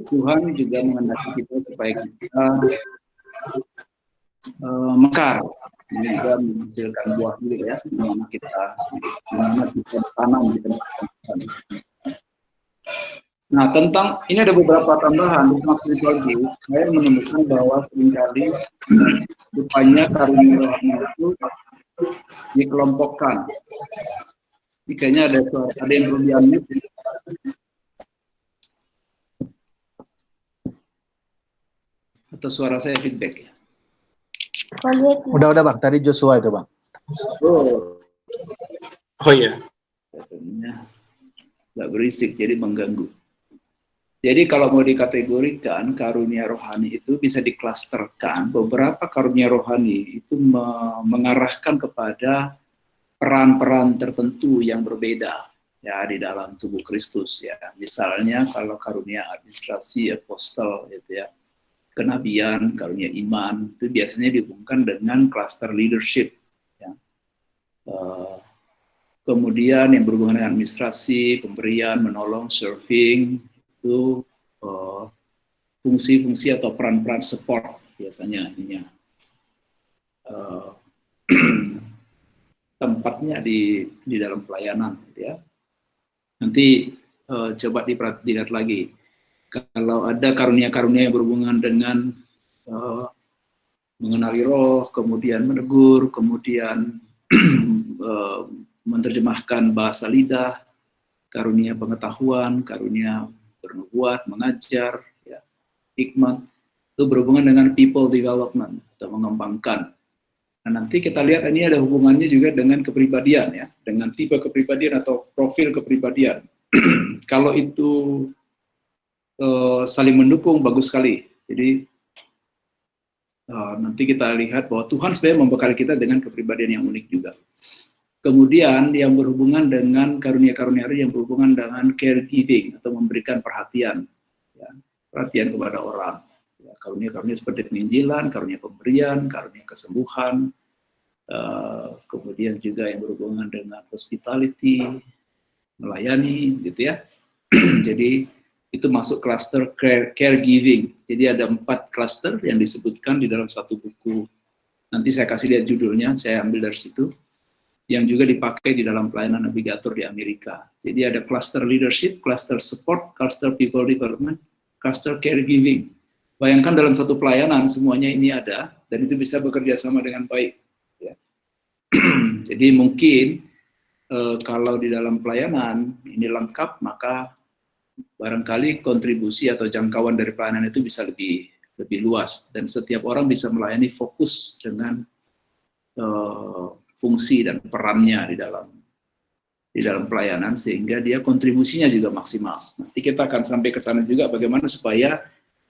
Tuhan juga menghendaki kita supaya kita mekar, juga menghasilkan buah juga ya, dimana kita tanam di tempat. Nah, tentang ini ada beberapa tambahan di maksud lagi. Saya menemukan bahwa seringkali rupanya karunia rohani itu dikelompokkan. Ini kayaknya ada yang belum di-unmute. Atau suara saya feedback ya? Udah Bang, tadi Joshua itu Bang. Oh iya. Katanya nggak berisik, jadi mengganggu. Jadi kalau mau dikategorikan karunia rohani itu bisa diklasterkan. Beberapa karunia rohani itu mengarahkan kepada peran-peran tertentu yang berbeda ya di dalam tubuh Kristus ya. Misalnya kalau karunia administrasi, apostol gitu ya, kenabian, karunia iman itu biasanya dihubungkan dengan cluster leadership ya. Kemudian yang berhubungan dengan administrasi, pemberian, menolong, serving itu fungsi-fungsi atau peran-peran support biasanya ininya tempatnya di dalam pelayanan gitu ya. Nanti coba dilihat lagi kalau ada karunia-karunia yang berhubungan dengan mengenali roh, kemudian menegur, kemudian menerjemahkan bahasa lidah, karunia pengetahuan, karunia bernubuat, mengajar, ya, hikmat, itu berhubungan dengan people development atau mengembangkan. Nah, nanti kita lihat ini ada hubungannya juga dengan kepribadian ya, dengan tipe kepribadian atau profil kepribadian. Kalau itu saling mendukung, bagus sekali. Jadi nanti kita lihat bahwa Tuhan sebenarnya membekali kita dengan kepribadian yang unik juga. Kemudian yang berhubungan dengan karunia-karunia yang berhubungan dengan caregiving atau memberikan perhatian, ya, perhatian kepada orang. Ya, karunia-karunia seperti penginjilan, karunia pemberian, karunia kesembuhan, kemudian juga yang berhubungan dengan hospitality, melayani, gitu ya. Jadi itu masuk cluster caregiving. Jadi ada 4 cluster yang disebutkan di dalam satu buku. Nanti saya kasih lihat judulnya, saya ambil dari situ. Yang juga dipakai di dalam pelayanan navigator di Amerika. Jadi ada cluster leadership, cluster support, cluster people development, cluster caregiving. Bayangkan dalam satu pelayanan semuanya ini ada, dan itu bisa bekerja sama dengan baik. Ya. Jadi mungkin kalau di dalam pelayanan ini lengkap, maka barangkali kontribusi atau jangkauan dari pelayanan itu bisa lebih luas, dan setiap orang bisa melayani fokus dengan fungsi dan perannya di dalam pelayanan sehingga dia kontribusinya juga maksimal. Nanti kita akan sampai ke sana juga bagaimana supaya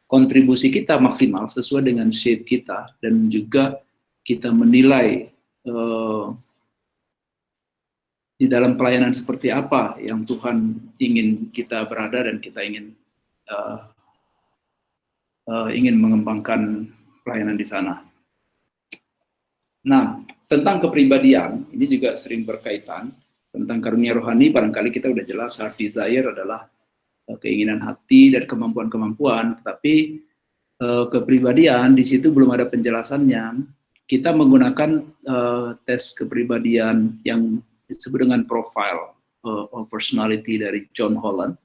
kontribusi kita maksimal sesuai dengan shape kita dan juga kita menilai di dalam pelayanan seperti apa yang Tuhan ingin kita berada dan kita ingin mengembangkan pelayanan di sana. Nah, tentang kepribadian, ini juga sering berkaitan. Tentang karunia rohani, barangkali kita udah jelas, heart desire adalah keinginan hati dan kemampuan-kemampuan, tapi kepribadian, di situ belum ada penjelasannya. Kita menggunakan tes kepribadian yang disebut dengan profile of personality dari John Holland.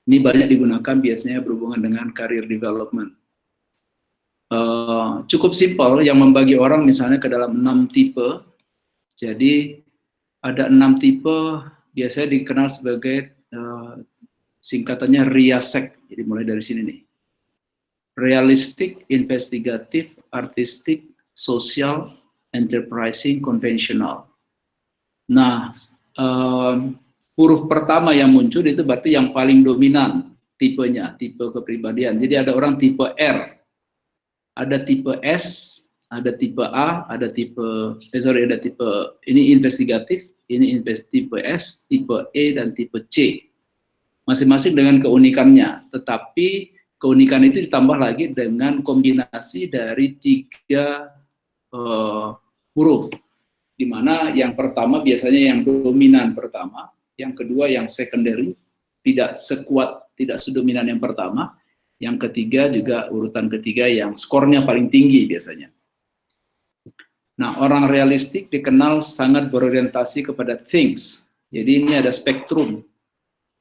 Ini banyak digunakan biasanya berhubungan dengan career development. Cukup simpel yang membagi orang misalnya ke dalam 6 tipe. Jadi ada 6 tipe biasanya dikenal sebagai singkatannya RIASEC. Jadi mulai dari sini nih. Realistic, investigative, artistic, social, enterprising, conventional. Nah, huruf pertama yang muncul itu berarti yang paling dominan tipenya, tipe kepribadian. Jadi ada orang tipe R, ada tipe S, ada tipe A, ada tipe ini investigatif, ini tipe S, tipe E, dan tipe C. Masing-masing dengan keunikannya, tetapi keunikan itu ditambah lagi dengan kombinasi dari 3 huruf, di mana yang pertama biasanya yang dominan pertama, yang kedua yang secondary, tidak sekuat, tidak sedominan yang pertama, Yang ketiga juga urutan ketiga yang skornya paling tinggi biasanya. Nah, orang realistik dikenal sangat berorientasi kepada things. Jadi ini ada spektrum.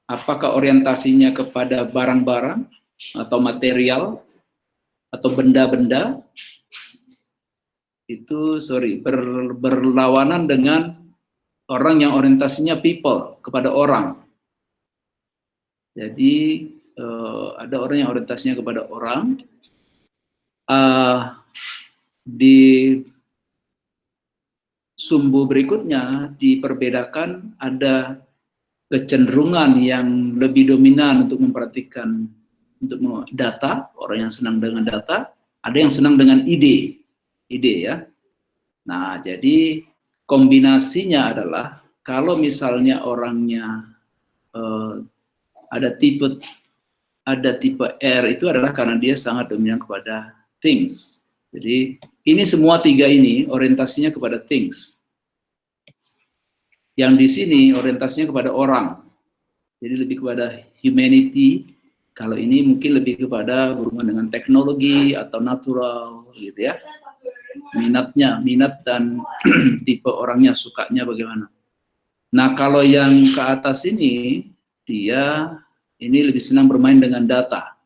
Apakah orientasinya kepada barang-barang atau material atau benda-benda? Itu berlawanan dengan orang yang orientasinya people, kepada orang. Jadi ada orang yang orientasinya kepada orang. Di sumbu berikutnya diperbedakan, ada kecenderungan yang lebih dominan untuk memperhatikan untuk data, orang yang senang dengan data, ada yang senang dengan ide ya. Nah, jadi kombinasinya adalah kalau misalnya orangnya ada tipe R itu adalah karena dia sangat dominan kepada things. Jadi ini semua tiga ini orientasinya kepada things. Yang di sini orientasinya kepada orang. Jadi lebih kepada humanity. Kalau ini mungkin lebih kepada berhubungan dengan teknologi atau natural gitu ya. Minat dan tipe orangnya, sukanya bagaimana. Nah, kalau yang ke atas ini dia ini lebih senang bermain dengan data.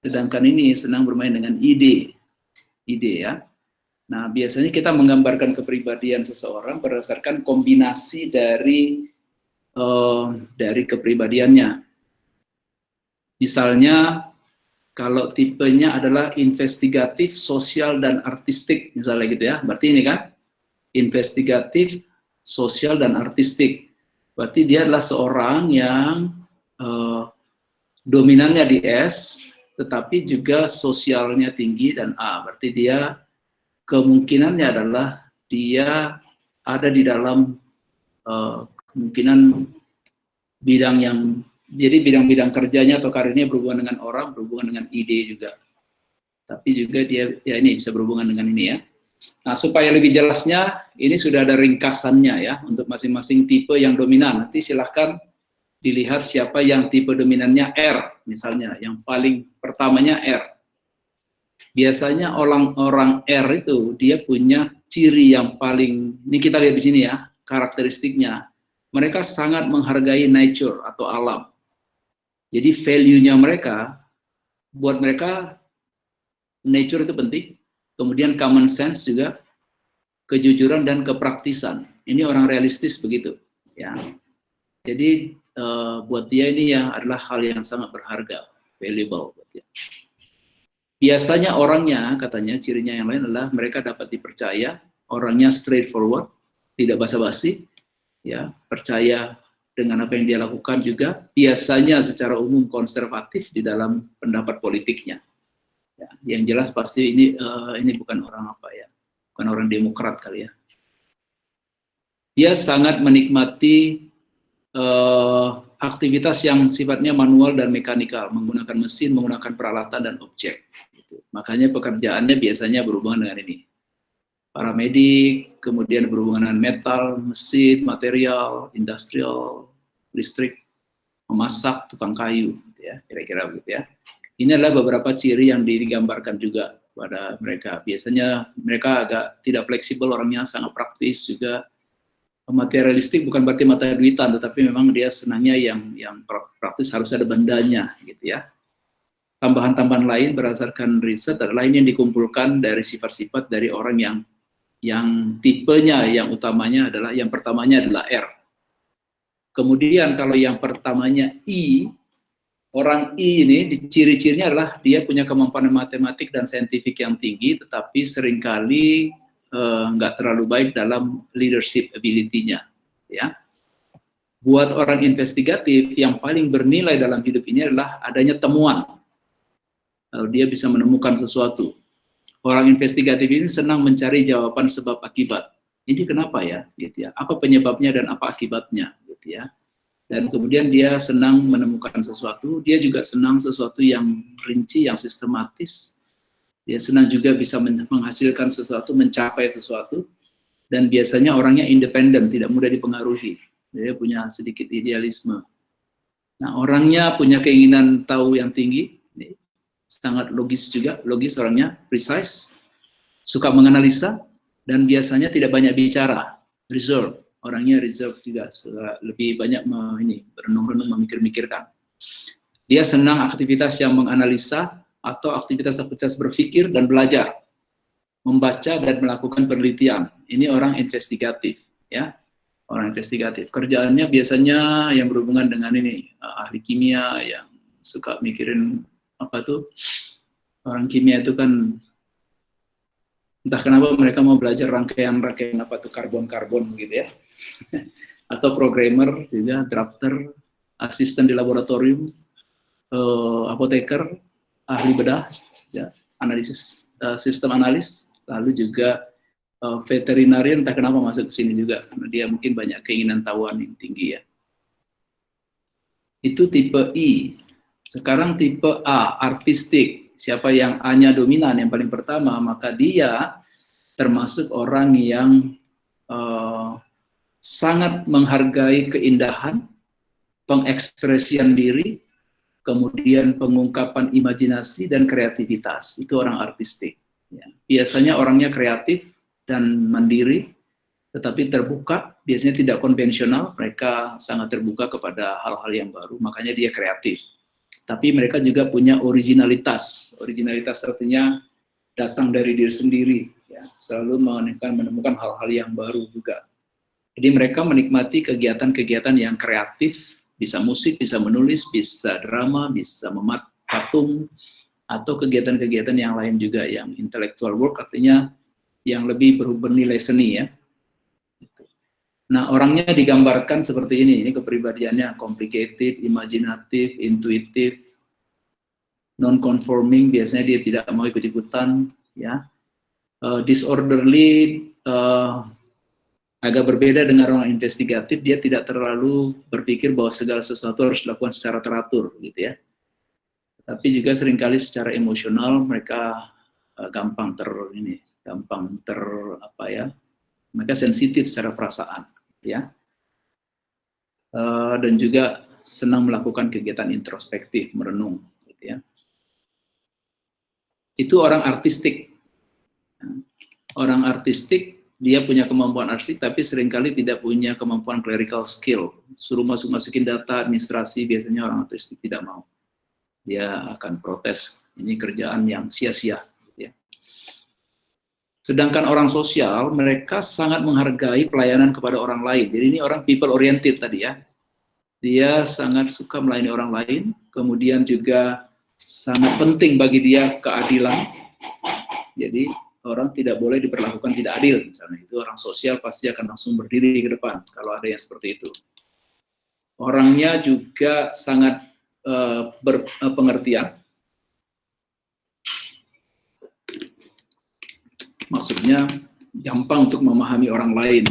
Sedangkan ini senang bermain dengan ide ya. Nah, biasanya kita menggambarkan kepribadian seseorang berdasarkan kombinasi dari kepribadiannya. Misalnya, kalau tipenya adalah investigatif, sosial, dan artistik, misalnya gitu ya. Berarti ini kan, investigatif, sosial, dan artistik. Berarti dia adalah seorang yang dominannya di S, tetapi juga sosialnya tinggi dan A. Berarti dia kemungkinannya adalah dia ada di dalam kemungkinan bidang yang, jadi bidang-bidang kerjanya atau karirnya berhubungan dengan orang, berhubungan dengan ide juga. Tapi juga dia ya ini bisa berhubungan dengan ini ya. Nah, supaya lebih jelasnya, ini sudah ada ringkasannya ya untuk masing-masing tipe yang dominan. Nanti silahkan dilihat siapa yang tipe dominannya R, misalnya, yang paling pertamanya R. Biasanya orang-orang R itu dia punya ciri yang paling, ini kita lihat di sini ya, karakteristiknya. Mereka sangat menghargai nature atau alam. Jadi value-nya mereka, buat mereka nature itu penting. Kemudian common sense juga, kejujuran dan kepraktisan. Ini orang realistis begitu, ya. Jadi buat dia ini ya adalah hal yang sangat berharga, valuable buat dia. Biasanya orangnya, katanya cirinya yang lain adalah mereka dapat dipercaya, orangnya straightforward, tidak basa-basi, ya, percaya dengan apa yang dia lakukan juga. Biasanya secara umum konservatif di dalam pendapat politiknya. Ya, yang jelas pasti ini bukan orang apa ya, bukan orang demokrat kali ya. Dia sangat menikmati aktivitas yang sifatnya manual dan mekanikal, menggunakan mesin, menggunakan peralatan dan objek. Gitu. Makanya pekerjaannya biasanya berhubungan dengan ini. Paramedik, kemudian berhubungan dengan metal, mesin, material, industrial, listrik, memasak, tukang kayu, gitu ya, kira-kira begitu ya. Ini adalah beberapa ciri yang digambarkan juga pada mereka. Biasanya mereka agak tidak fleksibel, orangnya sangat praktis juga. Materialistik bukan berarti mata duitan, tetapi memang dia senangnya yang praktis, harus ada bandanya gitu ya. Tambahan-tambahan lain berdasarkan riset adalah ini yang dikumpulkan dari sifat-sifat dari orang yang tipenya yang utamanya adalah, yang pertamanya adalah R. Kemudian kalau yang pertamanya I, orang I ini ciri-cirinya adalah dia punya kemampuan matematik dan saintifik yang tinggi, tetapi seringkali nggak terlalu baik dalam leadership ability-nya, ya. Buat orang investigatif, yang paling bernilai dalam hidup ini adalah adanya temuan. Kalau dia bisa menemukan sesuatu. Orang investigatif ini senang mencari jawaban sebab akibat. Ini kenapa ya, gitu ya? Apa penyebabnya dan apa akibatnya, gitu ya? Dan kemudian dia senang menemukan sesuatu. Dia juga senang sesuatu yang rinci, yang sistematis. Dia senang juga bisa menghasilkan sesuatu, mencapai sesuatu, dan biasanya orangnya independen, tidak mudah dipengaruhi. Dia punya sedikit idealisme. Nah, orangnya punya keinginan tahu yang tinggi, sangat logis juga, logis orangnya, precise, suka menganalisa, dan biasanya tidak banyak bicara, reserve, orangnya reserve juga, lebih banyak berenung-renung, memikir-mikirkan. Dia senang aktivitas yang menganalisa atau aktivitas-aktivitas berpikir dan belajar, membaca dan melakukan penelitian. Ini orang investigatif, ya, orang investigatif. Kerjaannya biasanya yang berhubungan dengan ini, ahli kimia yang suka mikirin apa tuh, orang kimia itu kan entah kenapa mereka mau belajar rangkaian apa tuh karbon-karbon gitu ya, atau programmer juga, drafter, asisten di laboratorium, apoteker, ahli bedah, ya, analisis, sistem analis, lalu juga veterinarian, entah kenapa masuk ke sini juga, karena dia mungkin banyak keinginan tahuan yang tinggi ya. Itu tipe I. Sekarang tipe A, artistik. Siapa yang A-nya dominan, yang paling pertama, maka dia termasuk orang yang sangat menghargai keindahan, pengekspresian diri, kemudian pengungkapan imajinasi dan kreativitas. Itu orang artistik. Ya. Biasanya orangnya kreatif dan mandiri, tetapi terbuka, biasanya tidak konvensional, mereka sangat terbuka kepada hal-hal yang baru, makanya dia kreatif. Tapi mereka juga punya originalitas. Originalitas artinya datang dari diri sendiri, ya, selalu menemukan hal-hal yang baru juga. Jadi mereka menikmati kegiatan-kegiatan yang kreatif, bisa musik, bisa menulis, bisa drama, bisa memat patung, atau kegiatan-kegiatan yang lain juga, yang intellectual work, artinya yang lebih bernilai seni ya. Nah, orangnya digambarkan seperti ini kepribadiannya complicated, imajinatif, intuitif, non-conforming, biasanya dia tidak mau ikut-ikutan, ya. Disorderly, agak berbeda dengan orang investigatif, dia tidak terlalu berpikir bahwa segala sesuatu harus dilakukan secara teratur, gitu ya. Tapi juga seringkali secara emosional mereka gampang mereka sensitif secara perasaan, ya, dan juga senang melakukan kegiatan introspektif, merenung, gitu ya. Itu orang artistik. Orang artistik, dia punya kemampuan artistik, tapi seringkali tidak punya kemampuan clerical skill. Suruh masukin data administrasi, biasanya orang artistik tidak mau. Dia akan protes, ini kerjaan yang sia-sia. Sedangkan orang sosial, mereka sangat menghargai pelayanan kepada orang lain. Jadi ini orang people oriented tadi ya. Dia sangat suka melayani orang lain, kemudian juga sangat penting bagi dia keadilan. Jadi orang tidak boleh diperlakukan tidak adil. Misalnya itu orang sosial pasti akan langsung berdiri ke depan kalau ada yang seperti itu. Orangnya juga sangat berpengertian. Maksudnya gampang untuk memahami orang lain.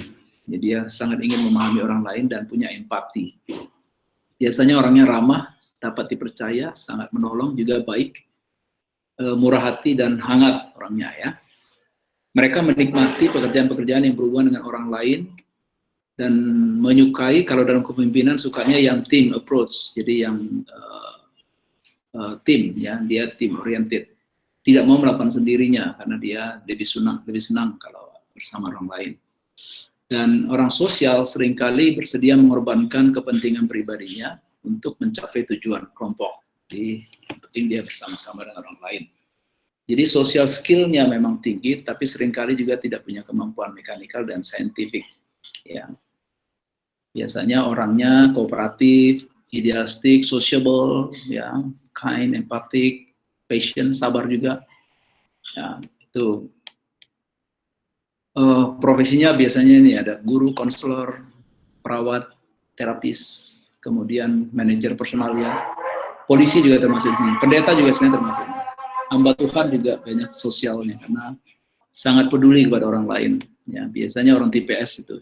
Jadi dia sangat ingin memahami orang lain dan punya empati. Biasanya orangnya ramah, dapat dipercaya, sangat menolong, juga baik, murah hati dan hangat orangnya ya. Mereka menikmati pekerjaan-pekerjaan yang berhubungan dengan orang lain dan menyukai, kalau dalam kepemimpinan sukanya yang team approach, jadi yang tim ya, dia team oriented. Tidak mau melakukan sendirinya karena dia lebih senang kalau bersama orang lain. Dan orang sosial seringkali bersedia mengorbankan kepentingan pribadinya untuk mencapai tujuan kelompok. Jadi yang penting dia bersama-sama dengan orang lain. Jadi social skill-nya memang tinggi, tapi seringkali juga tidak punya kemampuan mekanikal dan saintifik. Ya. Biasanya orangnya kooperatif, idealistik, sociable, ya, kind, empatik, patient, sabar juga. Ya, itu. Profesinya biasanya ini ada guru, konselor, perawat, terapis, kemudian manajer personalia, polisi juga termasuk di sini, pendeta juga sebenarnya termasuk. Hamba Tuhan juga banyak sosialnya karena sangat peduli kepada orang lain. Ya, biasanya orang tipe S itu.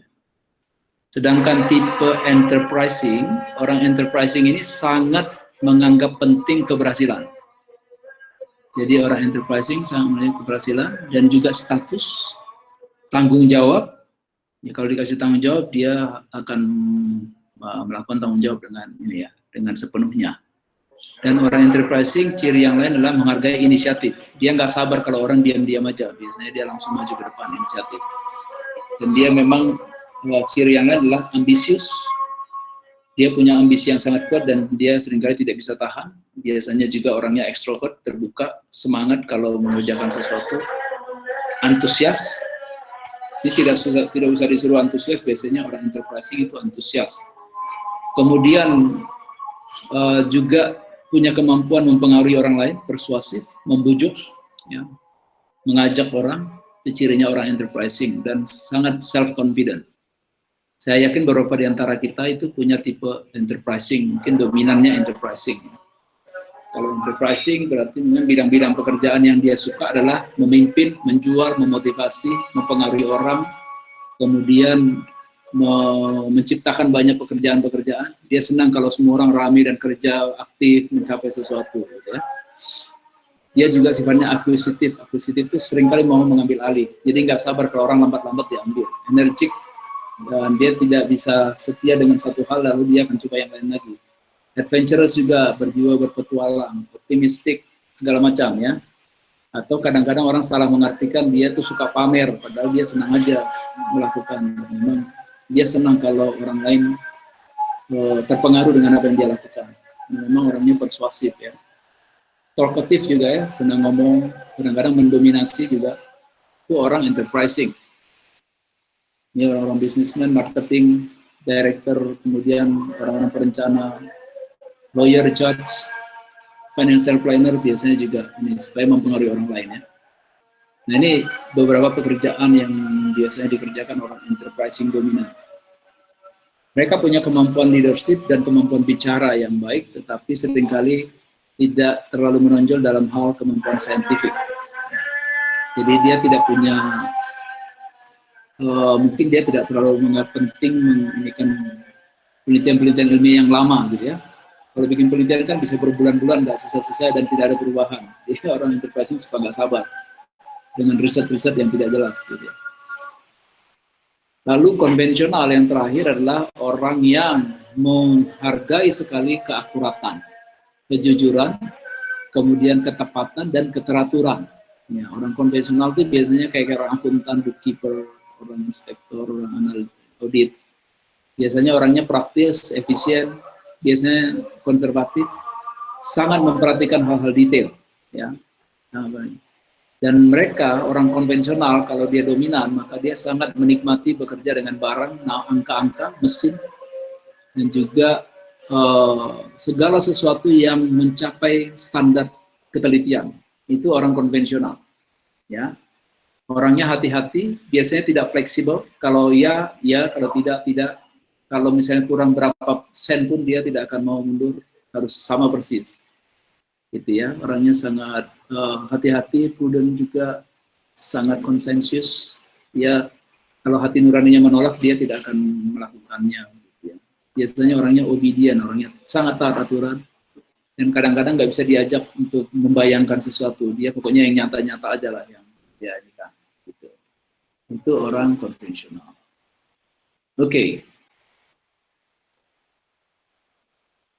Sedangkan tipe enterprising, orang enterprising ini sangat menganggap penting keberhasilan. Jadi orang enterprising sangat menganggap keberhasilan dan juga status, tanggung jawab. Ya, kalau dikasih tanggung jawab, dia akan melakukan tanggung jawab dengan ini ya, dengan sepenuhnya. Dan orang enterprising, ciri yang lain adalah menghargai inisiatif. Dia nggak sabar kalau orang diam-diam aja. Biasanya dia langsung maju ke depan, inisiatif. Dan dia memang, ciri yang lain adalah ambisius. Dia punya ambisi yang sangat kuat dan dia seringkali tidak bisa tahan. Biasanya juga orangnya ekstrovert, terbuka, semangat kalau mengerjakan sesuatu. Antusias. Ini tidak usah disuruh antusias, biasanya orang enterprising itu antusias. Kemudian juga punya kemampuan mempengaruhi orang lain, persuasif, membujuk, ya, mengajak orang, itu cirinya orang enterprising dan sangat self-confident. Saya yakin beberapa di antara kita itu punya tipe enterprising, mungkin dominannya enterprising. Kalau enterprising berarti mungkin bidang-bidang pekerjaan yang dia suka adalah memimpin, menjual, memotivasi, mempengaruhi orang, kemudian menciptakan banyak pekerjaan-pekerjaan. Dia senang kalau semua orang ramai dan kerja aktif mencapai sesuatu. Gitu ya. Dia juga sifatnya akuisitif. Akuisitif itu seringkali mau mengambil alih. Jadi nggak sabar kalau orang lambat-lambat diambil. Energik, dan dia tidak bisa setia dengan satu hal lalu dia akan coba yang lain lagi. Adventurous juga, berjiwa berpetualang, optimistik, segala macam ya. Atau kadang-kadang orang salah mengartikan dia tuh suka pamer, padahal dia senang aja melakukan. Memang dia senang kalau orang lain terpengaruh dengan apa yang dia lakukan. Memang orangnya persuasif ya. Talkative juga ya, senang ngomong, kadang-kadang mendominasi juga. Itu orang enterprising. Ini orang-orang businessman, marketing, director, kemudian orang-orang perencana, lawyer, judge, financial planner biasanya juga ini supaya mempengaruhi orang lain ya. Nah ini beberapa pekerjaan yang biasanya dikerjakan orang enterprising dominan. Mereka punya kemampuan leadership dan kemampuan bicara yang baik, tetapi seringkali tidak terlalu menonjol dalam hal kemampuan saintifik. Jadi dia tidak punya, mungkin dia tidak terlalu menganggap penting menginginkan penelitian-penelitian ilmiah yang lama gitu ya. Kalau bikin penelitian kan bisa berbulan-bulan nggak selesai-selesai dan tidak ada perubahan. Jadi orang enterprising suka nggak sabar dengan riset-riset yang tidak jelas gitu ya. Lalu konvensional yang terakhir adalah orang yang menghargai sekali keakuratan, kejujuran, kemudian ketepatan dan keteraturan. Ya, orang konvensional itu biasanya kayak orang akuntan, bookkeeper, orang inspektor, orang analis, audit. Biasanya orangnya praktis, efisien, biasanya konservatif, sangat memperhatikan hal-hal detail, ya. Dan mereka orang konvensional kalau dia dominan maka dia sangat menikmati bekerja dengan barang, angka-angka, mesin, dan juga segala sesuatu yang mencapai standar ketelitian. Itu orang konvensional, ya. Orangnya hati-hati, biasanya tidak fleksibel. Kalau ya, ya. Kalau tidak, tidak. Kalau misalnya kurang berapa sen pun dia tidak akan mau mundur, harus sama persis. Gitu ya, orangnya sangat hati-hati, prudent juga, sangat konsensus. Ya, kalau hati nuraninya menolak, dia tidak akan melakukannya. Gitu ya. Biasanya orangnya obedient, orangnya sangat taat aturan, dan kadang-kadang nggak bisa diajak untuk membayangkan sesuatu. Dia pokoknya yang nyata-nyata aja lah yang dia ajakan. Gitu. Itu orang konvensional. Oke.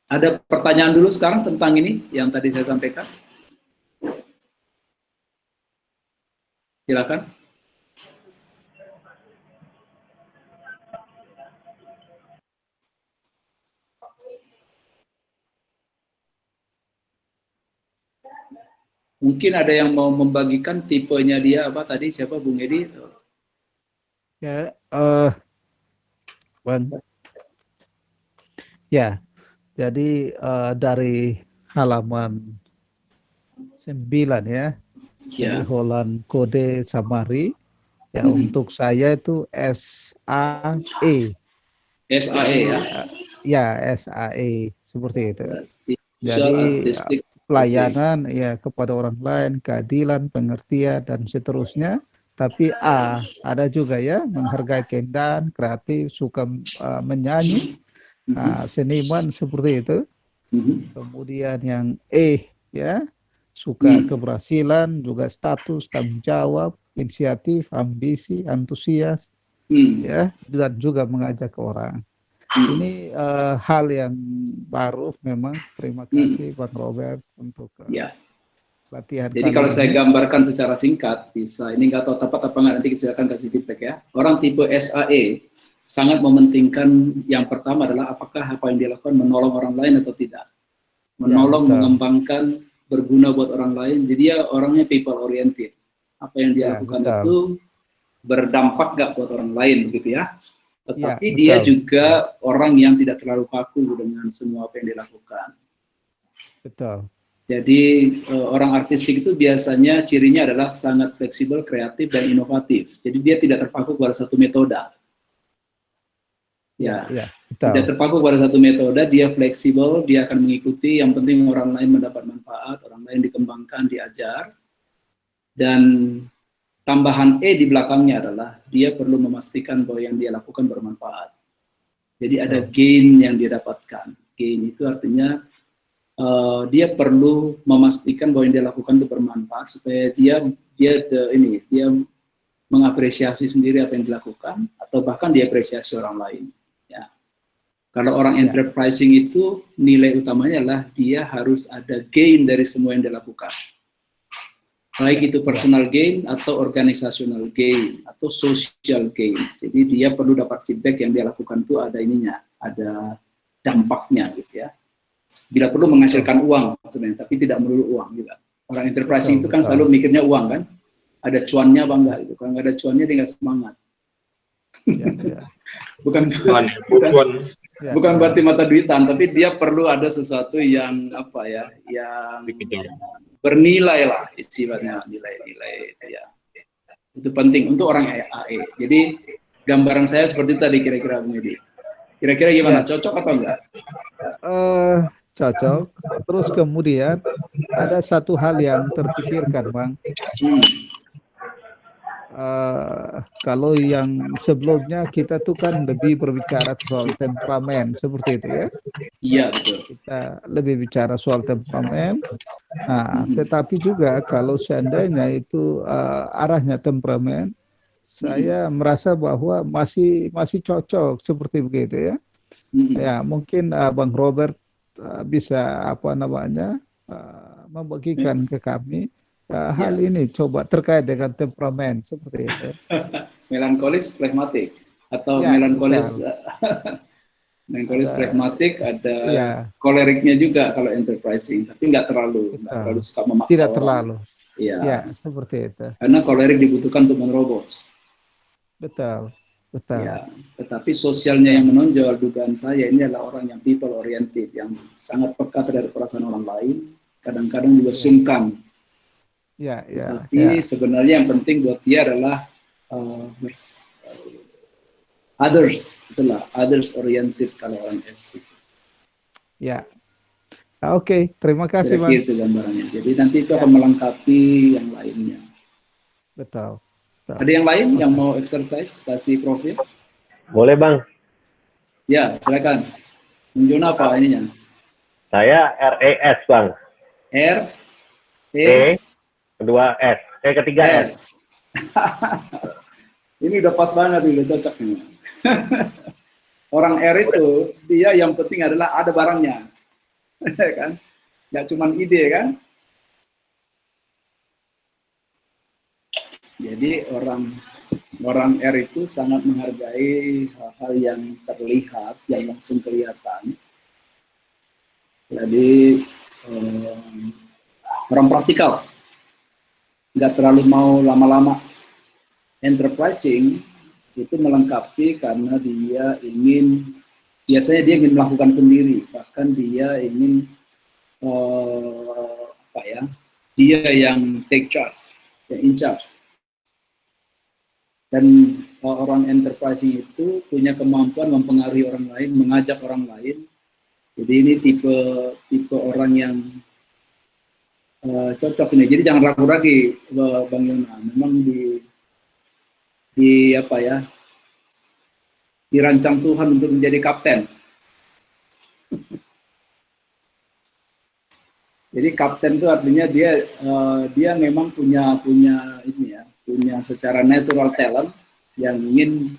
Ada pertanyaan dulu sekarang tentang ini yang tadi saya sampaikan? Silakan. Mungkin ada yang mau membagikan tipenya dia apa tadi, siapa Bung Edi? Ya, Bang. Ya, jadi dari halaman 9 ya, jadi Holland Kode Summary, ya untuk saya itu SAE. SAE ya? Ya, SAE, seperti itu. Jadi pelayanan ya kepada orang lain, keadilan, pengertian, dan seterusnya. Tapi ada juga ya, menghargai keindahan, kreatif, suka menyanyi, seniman seperti itu. Kemudian yang ya, suka keberhasilan, juga status, tanggung jawab, inisiatif, ambisi, antusias, ya, dan juga mengajak orang. Ini hal yang baru memang. Terima kasih Bang Robert untuk latihan. Jadi kalau saya gambarkan secara singkat, bisa ini nggak tahu tepat apa nggak, nanti silakan kasih feedback ya. Orang tipe SAE sangat mementingkan yang pertama adalah apakah apa yang dia lakukan menolong orang lain atau tidak. Menolong, mengembangkan, berguna buat orang lain. Jadi dia orangnya people oriented. Apa yang dia lakukan itu berdampak nggak buat orang lain, begitu ya. Tetapi dia juga orang yang tidak terlalu kaku dengan semua apa yang dilakukan. Betul. Jadi orang artistik itu biasanya cirinya adalah sangat fleksibel, kreatif, dan inovatif. Jadi dia tidak terpaku pada satu metode. Tidak terpaku pada satu metode, dia fleksibel, dia akan mengikuti, yang penting orang lain mendapat manfaat, orang lain dikembangkan, diajar. Dan tambahan E di belakangnya adalah dia perlu memastikan bahwa yang dia lakukan bermanfaat. Jadi ada gain yang dia dapatkan. Gain itu artinya dia perlu memastikan bahwa yang dia lakukan itu bermanfaat supaya dia mengapresiasi sendiri apa yang dilakukan atau bahkan diapresiasi orang lain. Ya. Kalau orang enterprising itu nilai utamanya adalah dia harus ada gain dari semua yang dia lakukan. Baik itu personal gain atau organizational gain atau social gain. Jadi dia perlu dapat feedback yang dia lakukan itu ada ininya, ada dampaknya gitu ya. Bila perlu menghasilkan uang sebenarnya, tapi tidak melulu uang juga. Orang enterprise itu kan selalu mikirnya uang kan, ada cuannya apa enggak gitu. Kalau nggak ada cuannya dia nggak semangat. Bukan berarti mata duitan, tapi dia perlu ada sesuatu yang apa ya, yang bernilai lah istilahnya, nilai-nilai ya. Itu penting untuk orang AE. Jadi gambaran saya seperti tadi kira-kira Bung Edi. Kira-kira gimana? Cocok atau enggak? Cocok. Terus kemudian ada satu hal yang terpikirkan, Bang. Kalau yang sebelumnya kita tuh kan lebih berbicara soal temperamen seperti itu ya. Iya betul. Kita lebih bicara soal temperamen. Nah, tetapi juga kalau seandainya itu arahnya temperamen, saya merasa bahwa masih cocok seperti begitu ya. Ya mungkin Bang Robert bisa membagikan ke kami hal ini coba terkait dengan temperamen seperti itu. Melankolis, flegmatik atau melankolis melankolis flegmatik, ada koleriknya juga kalau enterprising, tapi nggak terlalu suka memaksa. Tidak terlalu. Ya, seperti itu. Karena kolerik dibutuhkan untuk menerobos. Betul. Ya, tetapi sosialnya yang menonjol, dugaan saya ini adalah orang yang people oriented, yang sangat peka terhadap perasaan orang lain, kadang-kadang juga sungkan. Tapi sebenarnya yang penting buat dia adalah others oriented kalau orang S. Ya. Oke, terima kasih Bang. Itu gambarannya. Jadi nanti itu akan melengkapi yang lainnya. Betul. Ada yang lain yang mau exercise, kasih profil? Boleh Bang. Ya, silakan. Tunjukin apa ininya? Saya RES Bang. Kedua S. Ketiga S. Ini udah pas banget, udah cocok nih. Orang R itu, dia yang penting adalah ada barangnya. Kan? Nggak cuma ide kan? Jadi orang R itu sangat menghargai hal-hal yang terlihat, yang langsung kelihatan. Jadi orang praktikal, nggak terlalu mau lama-lama. Enterprising itu melengkapi karena dia biasanya dia ingin melakukan sendiri, bahkan dia ingin dia yang take charge, yang in charge. Dan orang enterprising itu punya kemampuan mempengaruhi orang lain, mengajak orang lain. Jadi ini tipe orang yang cocok ini. Jadi jangan ragu lagi Bang Yona. Memang dirancang Tuhan untuk menjadi kapten. Jadi kapten itu artinya dia memang punya secara natural talent yang ingin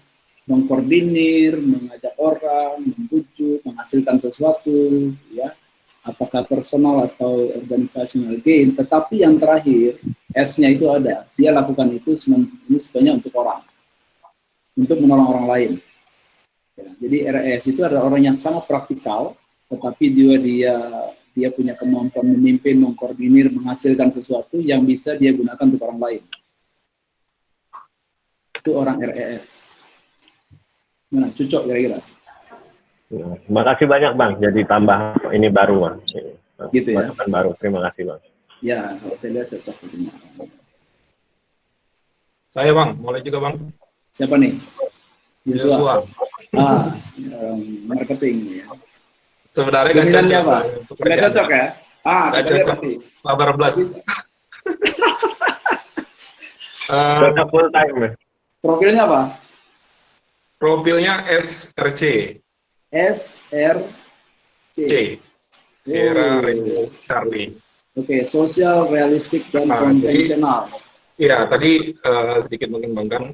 mengkoordinir, mengajak orang, membujuk, menghasilkan sesuatu, ya, apakah personal atau organizational gain. Tetapi yang terakhir, S-nya itu ada. Dia lakukan itu ini sebenarnya untuk orang, untuk menolong orang lain. Ya, jadi RES itu adalah orang yang sangat praktikal, tetapi juga dia punya kemampuan memimpin, mengkoordinir, menghasilkan sesuatu yang bisa dia gunakan untuk orang lain. Itu orang RES. Nah, cocok kira-kira. Terima kasih banyak Bang. Jadi tambah ini baru Bang. Gitu ya. Masukan baru. Terima kasih Bang. Ya, kalau saya lihat cocok. Saya Bang, mulai juga Bang. Siapa nih? Joshua. Marketing ya. Sebenarnya nggak Dominannya cocok. apa? Bang. Nggak cocok ya? Nggak kita lihat cocok. nanti. Kabar blast. Cocok full time ya? Profilnya apa? Profilnya SRC. SRC. C. Sierra Oh. Rainbow Charlie. Oke, sosial, realistik, dan Jadi- konvensional. Iya, tadi sedikit mengembangkan.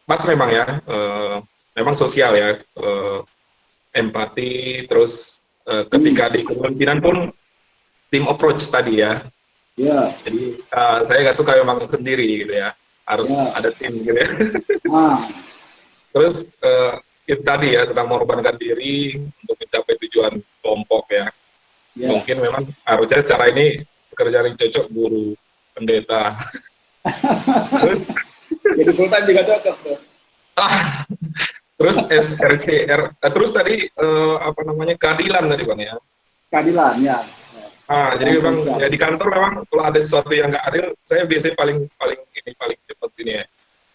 Mas memang ya, memang sosial ya. Empati, terus ketika di kepemimpinan pun team approach tadi ya. Ya. Jadi saya nggak suka memang sendiri gitu ya. Harus Ya. ada tim gitu ya. Ah, Terus itu tadi ya, sedang mengorbankan diri untuk mencapai tujuan kelompok ya. ya. Mungkin memang harusnya secara ini pekerjaan yang cocok guru, pendeta. Terus Jadi full time juga cocok tuh. terus SRCR, terus tadi apa namanya, keadilan tadi Bang ya. Keadilan, ya. Jadi memang Sosial. ya di kantor memang kalau ada sesuatu yang nggak adil, saya biasanya paling cepat ini ya.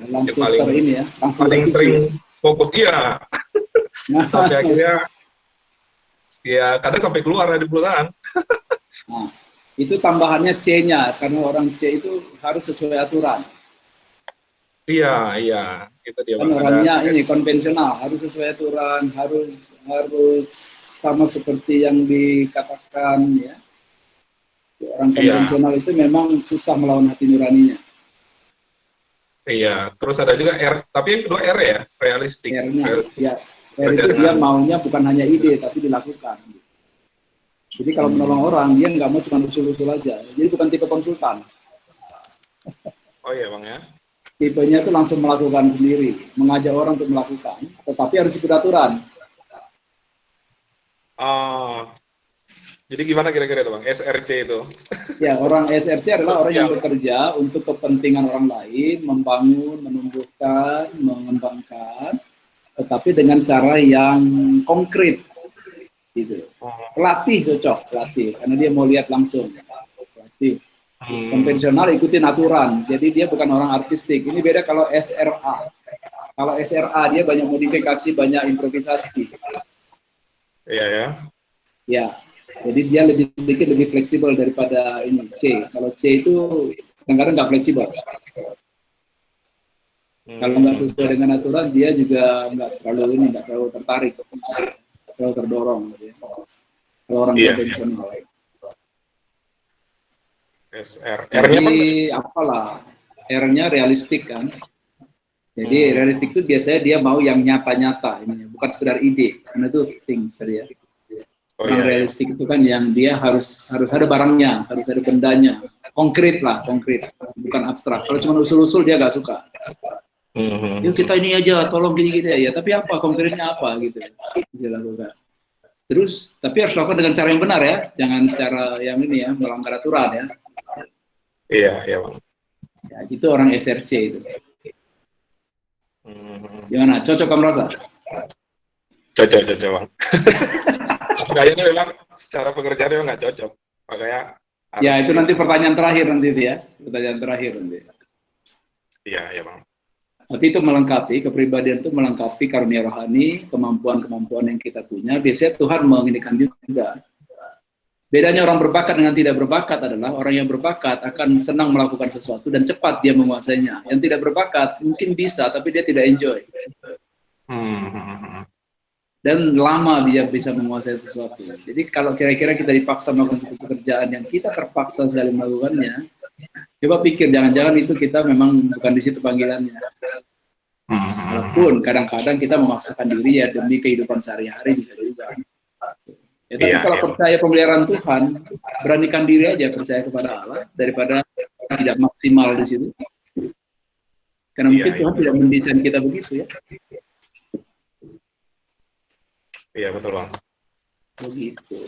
Langsung paling- ini ya. Langsung Paling tertuju. sering fokus iya. Nah, Sampai akhirnya ya kadang sampai keluar dari perusahaan. nah, itu tambahannya C-nya, karena orang C itu harus sesuai aturan. Iya, itu dia Kan Bang. orangnya Ada- ini konvensional, harus sesuai aturan, harus sama seperti yang dikatakan ya. Orang Iya. konvensional itu memang susah melawan hati nuraninya. Iya, terus ada juga R, tapi yang kedua R ya, realistik. R-nya, Realistik. ya. R itu Kerja dia dengan- maunya bukan hanya ide, tapi dilakukan. Jadi kalau menolong orang, dia nggak mau cuma usul-usul aja. Jadi bukan tipe konsultan. Oh iya Bang ya. Tipenya itu langsung melakukan sendiri, mengajak orang untuk melakukan, tetapi harus ikut aturan. Oh, jadi gimana kira-kira itu Bang, SRC itu? Ya, orang SRC adalah orang yang Sosial. bekerja untuk kepentingan orang lain, membangun, menumbuhkan, mengembangkan, tetapi dengan cara yang konkret, gitu. Pelatih cocok, pelatih, karena dia mau lihat langsung. Pelatih. Konvensional ikutin aturan, jadi dia bukan orang artistik. Ini beda kalau SRA. Kalau SRA dia banyak modifikasi, banyak improvisasi. Iya ya. Ya, jadi dia sedikit lebih fleksibel daripada ini C. Kalau C itu kadang-kadang nggak fleksibel. Kalau nggak sesuai dengan aturan, dia juga nggak terlalu tertarik, nggak terlalu terdorong. Gitu ya. Kalau orang Iya. konvensional. SR. R-nya Bang? Jadi apalah, R-nya realistik kan. Jadi realistik itu biasanya dia mau yang nyata-nyata, ini bukan sekedar ide, karena itu things tadi ya. Oh Orang iya. realistik itu kan yang dia harus ada barangnya, harus ada bendanya, konkret, bukan abstrak. Kalau cuma usul-usul dia nggak suka. Yuk kita ini aja, tolong gini-gini ya. Tapi apa konkretnya apa gitu? Bisa lakukan. Terus, tapi harus lakukan dengan cara yang benar ya, jangan cara yang ini ya, melanggar aturan ya. Iya Bang. Ya itu orang SRC itu. Gimana? Cocok kamu rasa? Cocok Bang. Kayaknya memang secara pekerjaan memang nggak cocok. Makanya Ya harus- itu nanti pertanyaan terakhir nanti itu ya, pertanyaan terakhir nanti. Iya Bang. Tapi itu melengkapi, kepribadian itu melengkapi karunia rohani, kemampuan-kemampuan yang kita punya. Biasanya Tuhan menginginkan juga. Bedanya orang berbakat dengan tidak berbakat adalah orang yang berbakat akan senang melakukan sesuatu dan cepat dia menguasainya. Yang tidak berbakat mungkin bisa, tapi dia tidak enjoy. Dan lama dia bisa menguasai sesuatu. Jadi kalau kira-kira kita dipaksa melakukan suatu pekerjaan yang kita terpaksa sekali melakukannya, coba pikir jangan-jangan itu kita memang bukan di situ panggilannya. Walaupun kadang-kadang kita memaksakan diri ya demi kehidupan sehari-hari bisa juga. Ya, tapi kalau percaya pemeliharaan Tuhan, beranikan diri aja percaya kepada Allah daripada tidak maksimal di situ. Karena mungkin Tuhan tidak mendesain kita begitu ya. Iya, betul Bang. Begitu.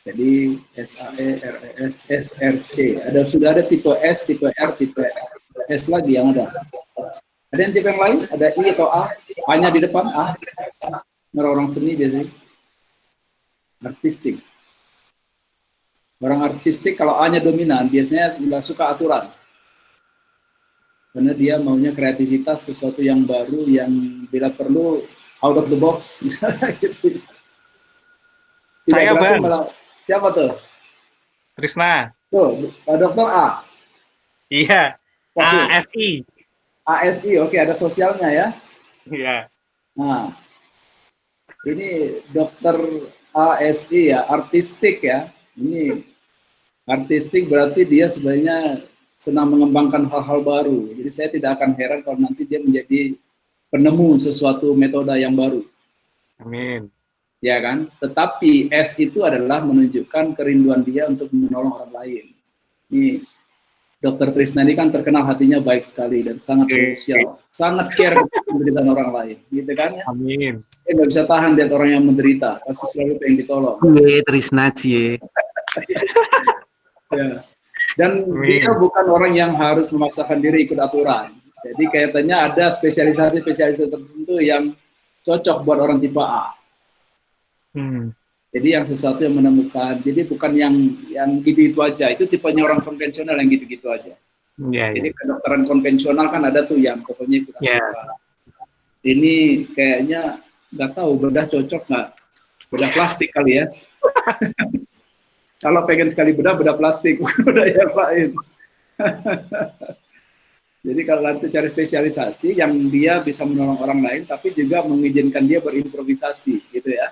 Jadi SAE, RES, SRC. Sudah ada tipe S, tipe R, tipe S lagi yang ada. Ada yang tipe yang lain? Ada I atau A? A-nya di depan, A. Orang seni biasanya. Artistik. Orang artistik kalau A-nya dominan, biasanya nggak suka aturan. Karena dia maunya kreativitas, sesuatu yang baru, yang bila perlu out of the box, misalnya gitu. Saya Bang. Siapa tuh? Trisna. Tuh, Pak Dokter A. Iya. ASI. ASI, oke, ada sosialnya ya. Iya. Nah, ini Dokter ASI ya, artistik ya. Ini artistik berarti dia sebenarnya senang mengembangkan hal-hal baru. Jadi saya tidak akan heran kalau nanti dia menjadi penemu sesuatu metode yang baru. Amin. Ya kan? Tetapi S itu adalah menunjukkan kerinduan dia untuk menolong orang lain. Ini Dokter Trisna ini kan terkenal hatinya baik sekali dan sangat sosial, sangat care penderitaan orang lain, gitu kan ya? Amin. Dia nggak bisa tahan lihat orang yang menderita, pasti selalu pengen ditolong. Trisna cie. Ya. Dan dia bukan orang yang harus memaksakan diri ikut aturan. Jadi kayaknya ada spesialisasi tertentu yang cocok buat orang tipe A. Jadi yang sesuatu yang menemukan, jadi bukan yang gitu-gitu aja. Itu tipenya orang konvensional yang gitu-gitu aja. Jadi kedokteran konvensional kan ada tuh yang pokoknya ikut aturan. Ini kayaknya nggak tahu bedah cocok nggak? Bedah plastik kali ya. Kalau pengen sekali bedah plastik, bukan bedah yang lain. Jadi kalau nanti cari spesialisasi yang dia bisa menolong orang lain, tapi juga mengizinkan dia berimprovisasi, gitu ya.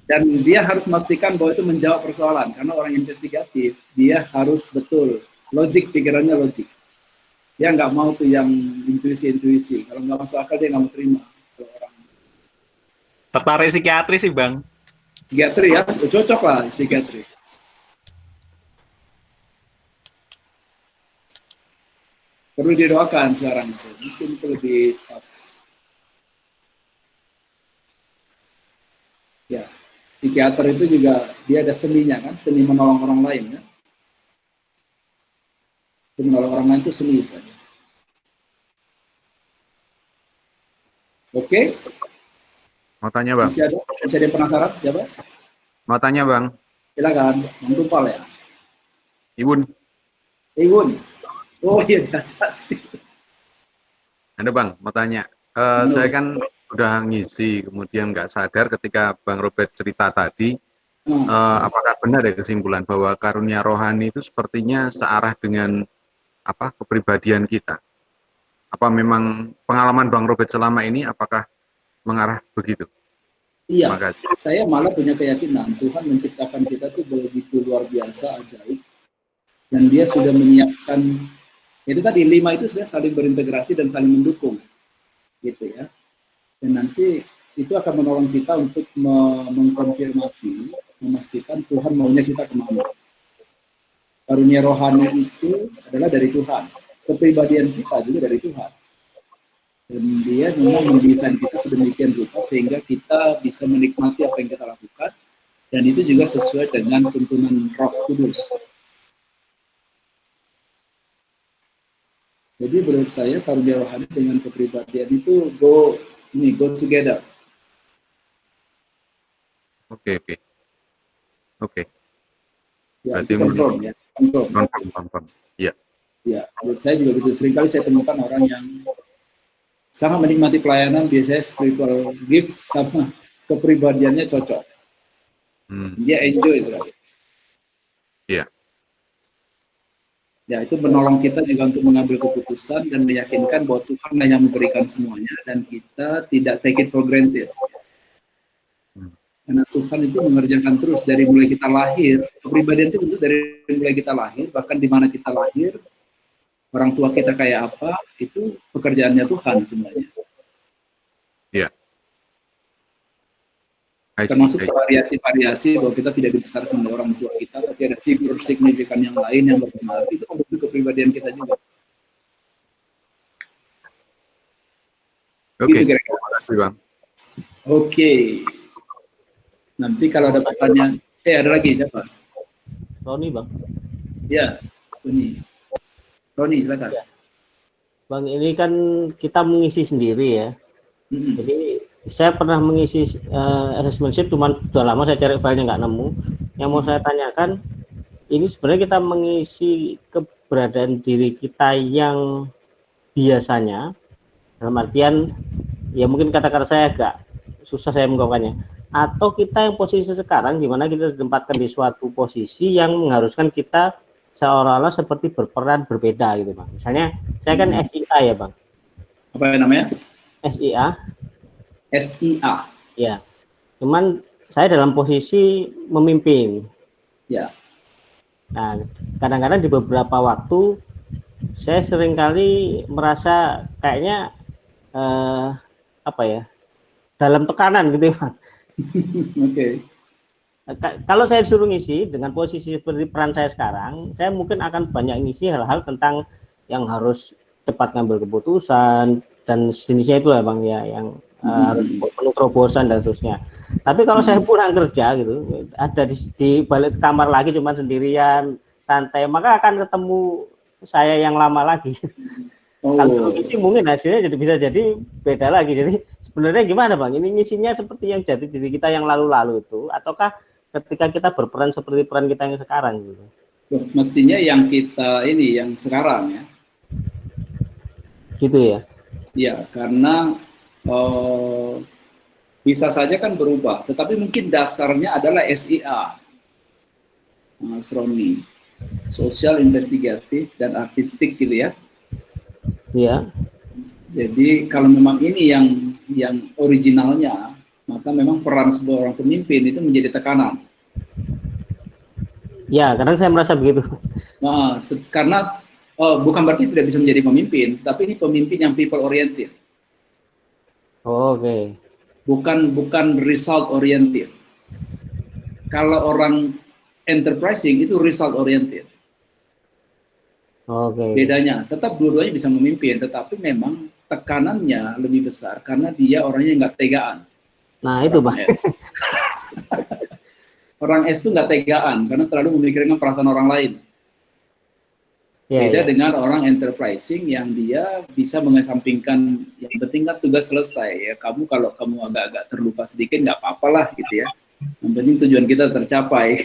Dan dia harus memastikan bahwa itu menjawab persoalan, karena orang investigatif, dia harus betul, logik, pikirannya logik. Dia nggak mau tuh yang intuisi-intuisi, kalau nggak masuk akal dia nggak mau terima. Kalau orang tertarik psikiatri sih Bang. Psikiatri ya, cocok lah psikiatri. Perlu didoakan sekarang itu, mungkin itu lebih pas. Ya, psikiater itu juga dia ada seninya kan, seni menolong orang lain kan. Menolong orang lain itu seni kan. Oke. Mau tanya Bang? Masih ada yang penasaran? Siapa? Mau tanya Bang? Silakan, Bang Tumpal ya. Ibun. Oh iya, di atas. Ada Bang, mau tanya. Saya kan udah ngisi, kemudian nggak sadar ketika Bang Robert cerita tadi, apakah benar ya kesimpulan bahwa karunia rohani itu sepertinya searah dengan kepribadian kita? Apa memang pengalaman Bang Robert selama ini, apakah mengarah begitu? Iya, makasih. Saya malah punya keyakinan Tuhan menciptakan kita tuh begitu luar biasa, ajaib, dan Dia sudah menyiapkan. Itu tadi 5 itu sebenarnya saling berintegrasi dan saling mendukung, gitu ya. Dan nanti itu akan menolong kita untuk mengkonfirmasi, memastikan Tuhan maunya kita kemana. Karunia rohani itu adalah dari Tuhan, kepribadian kita juga dari Tuhan. Dan Dia memang mendesain kita sedemikian rupa sehingga kita bisa menikmati apa yang kita lakukan, dan itu juga sesuai dengan tuntunan Roh Kudus. Jadi menurut saya karunia rohani dengan kepribadian itu go together. Oke. Ya, berarti confirm. Iya. Ya, menurut saya juga begitu. Seringkali saya temukan orang yang sangat menikmati pelayanan, biasanya spiritual gift sama kepribadiannya cocok. Dia enjoy sekali. Iya. Ya, itu menolong kita juga untuk mengambil keputusan dan meyakinkan bahwa Tuhan yang memberikan semuanya dan kita tidak take it for granted. Karena Tuhan itu mengerjakan terus dari mulai kita lahir, kepribadian itu dari mulai kita lahir, bahkan di mana kita lahir, orang tua kita kayak apa, itu pekerjaannya Tuhan sebenarnya. Iya. Termasuk variasi-variasi bahwa kita tidak dibesarkan oleh orang tua kita, tapi ada figur signifikan yang lain yang berpengaruh, itu membentuk kepribadian kita juga. Oke, Gitu terima kasih Bang. Oke. Nanti kalau ada pertanyaan, ada lagi siapa? Roni, Bang. Ya, Roni, silakan. Ya. Bang, ini kan kita mengisi sendiri ya. Jadi saya pernah mengisi assessment sheet, cuman sudah lama saya cari filenya nggak nemu. Yang mau saya tanyakan, ini sebenarnya kita mengisi keberadaan diri kita yang biasanya, dalam artian ya mungkin kata-kata saya agak susah saya mengungkapkannya, atau kita yang posisi sekarang gimana kita ditempatkan di suatu posisi yang mengharuskan kita seolah-olah seperti berperan berbeda gitu Bang. Misalnya saya kan SIA ya Bang. Apa namanya? SIA. SIA. Ya. Cuman saya dalam posisi memimpin. Ya. Nah, kadang-kadang di beberapa waktu saya seringkali merasa kayaknya apa ya? Dalam tekanan gitu Bang. Oke. Kalau saya disuruh ngisi dengan posisi seperti peran saya sekarang, saya mungkin akan banyak ngisi hal-hal tentang yang harus cepat ngambil keputusan dan jenisnya itu lah Bang ya, yang harus penuh terobosan dan seterusnya. Tapi kalau saya pulang kerja gitu, ada di balik kamar lagi cuma sendirian, santai, maka akan ketemu saya yang lama lagi. Kalau ngisi mungkin hasilnya bisa jadi beda lagi. Jadi sebenarnya gimana Bang? Ini ngisinya seperti yang jati diri kita yang lalu-lalu itu, ataukah ketika kita berperan seperti peran kita yang sekarang gitu? Mestinya yang kita ini yang sekarang ya. Gitu ya. Iya, karena bisa saja kan berubah, tetapi mungkin dasarnya adalah SIA, Mas Roni, sosial, investigatif, dan artistik gitu ya. Iya. Jadi kalau memang ini yang originalnya, maka memang peran sebuah orang pemimpin itu menjadi tekanan. Ya, kadang saya merasa begitu. Nah, karena bukan berarti tidak bisa menjadi pemimpin, tapi ini pemimpin yang people oriented. Oke. Bukan result oriented. Kalau orang enterprising itu result oriented. Oke. Bedanya, tetap dua-duanya bisa memimpin, tetapi memang tekanannya lebih besar karena dia orangnya nggak tegaan. Nah itu Bang. Orang S itu nggak tegaan karena terlalu memikirkan perasaan orang lain. Beda dengan orang enterprising yang dia bisa mengesampingkan yang penting kan tugas selesai ya. Kamu kalau kamu agak-agak terlupa sedikit nggak apa-apalah gitu ya. Yang penting tujuan kita tercapai.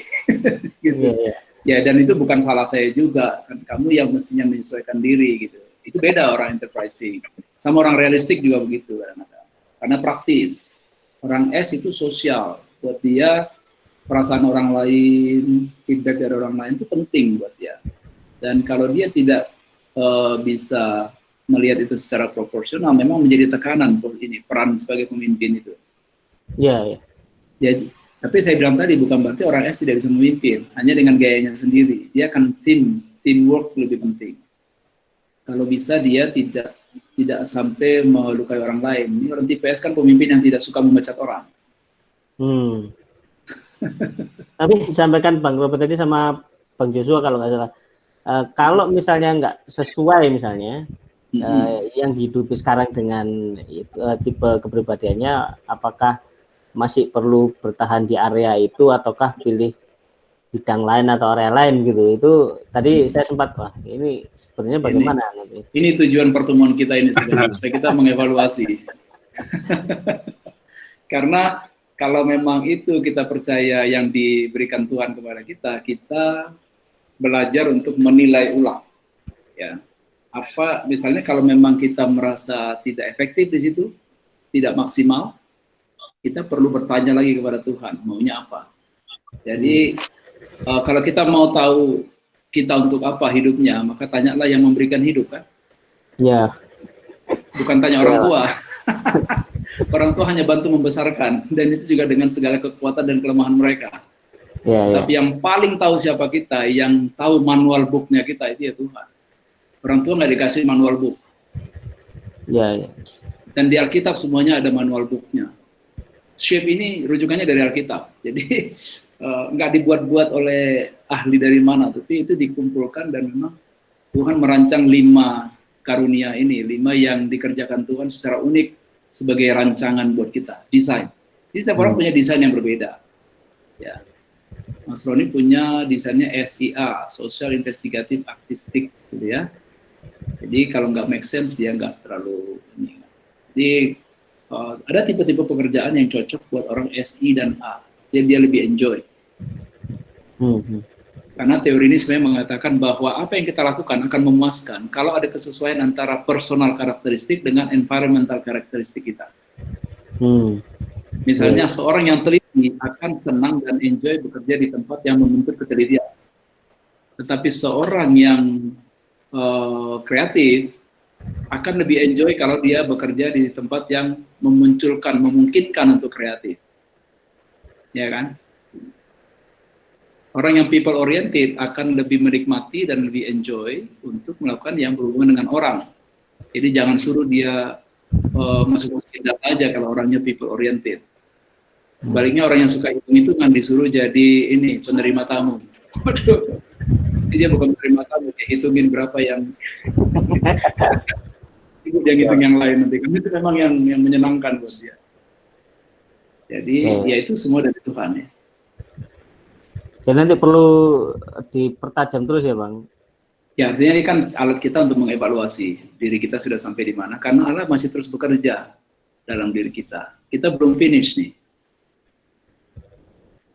Gitu. Ya dan itu bukan salah saya juga kan, kamu yang mestinya menyesuaikan diri gitu. Itu beda orang enterprising. Sama orang realistik juga begitu karena praktis. Orang S itu sosial, buat dia perasaan orang lain, feedback dari orang lain itu penting buat dia. Dan kalau dia tidak bisa melihat itu secara proporsional, memang menjadi tekanan ini peran sebagai pemimpin itu. Iya. Jadi, tapi saya bilang tadi bukan berarti orang S tidak bisa memimpin, hanya dengan gayanya sendiri. Dia akan teamwork lebih penting. Kalau bisa dia tidak sampai melukai orang lain. Ini orang tipe S kan pemimpin yang tidak suka memecat orang. Tapi disampaikan Bang Robert tadi sama Bang Joshua kalau nggak salah. Kalau misalnya nggak sesuai misalnya yang dihidupi sekarang dengan tipe kepribadiannya, apakah masih perlu bertahan di area itu ataukah pilih bidang lain atau area lain gitu? Itu tadi saya sempat ini sebenarnya bagaimana nanti? Ini tujuan pertemuan kita ini sebenarnya supaya kita mengevaluasi. Karena kalau memang itu kita percaya yang diberikan Tuhan kepada kita belajar untuk menilai ulang, ya. Apa misalnya kalau memang kita merasa tidak efektif di situ, tidak maksimal, kita perlu bertanya lagi kepada Tuhan maunya apa. Jadi kalau kita mau tahu kita untuk apa hidupnya, maka tanyalah yang memberikan hidup kan. Ya. Bukan tanya orang tua. Orang tua hanya bantu membesarkan, dan itu juga dengan segala kekuatan dan kelemahan mereka. Tapi yang paling tahu siapa kita, yang tahu manual booknya kita itu ya Tuhan. Orang tua nggak dikasih manual book. Ya. Dan di Alkitab semuanya ada manual booknya. Shape ini rujukannya dari Alkitab. Jadi nggak dibuat-buat oleh ahli dari mana, tapi itu dikumpulkan dan memang Tuhan merancang 5 karunia ini, 5 yang dikerjakan Tuhan secara unik sebagai rancangan buat kita, desain. Jadi setiap orang punya desain yang berbeda. Ya. Mas Roni punya desainnya SIA, Social Investigative Artistic, gitu ya. Jadi kalau nggak make sense dia nggak terlalu ini. Jadi ada tipe-tipe pekerjaan yang cocok buat orang SI dan A. Jadi dia lebih enjoy. Karena teori ini sebenarnya mengatakan bahwa apa yang kita lakukan akan memuaskan kalau ada kesesuaian antara personal karakteristik dengan environmental karakteristik kita. Misalnya seorang yang teliti akan senang dan enjoy bekerja di tempat yang membentuk ketelitian. Tetapi seorang yang kreatif akan lebih enjoy kalau dia bekerja di tempat yang memungkinkan untuk kreatif. Ya kan? Orang yang people oriented akan lebih menikmati dan lebih enjoy untuk melakukan yang berhubungan dengan orang. Jadi jangan suruh dia masuk data aja kalau orangnya people oriented. Sebaliknya orang yang suka hitung-hitungan disuruh jadi ini penerima tamu. Waduh. Dia bukan penerima tamu, dia hitungin berapa yang dia ngitung yang lain nanti. Karena itu memang yang menyenangkan buat dia. Jadi ya itu semua dari Tuhan ya. Jadi nanti perlu dipertajam terus ya Bang? Ya, artinya ini kan alat kita untuk mengevaluasi diri kita sudah sampai di mana. Karena Allah masih terus bekerja dalam diri kita. Kita belum finish nih.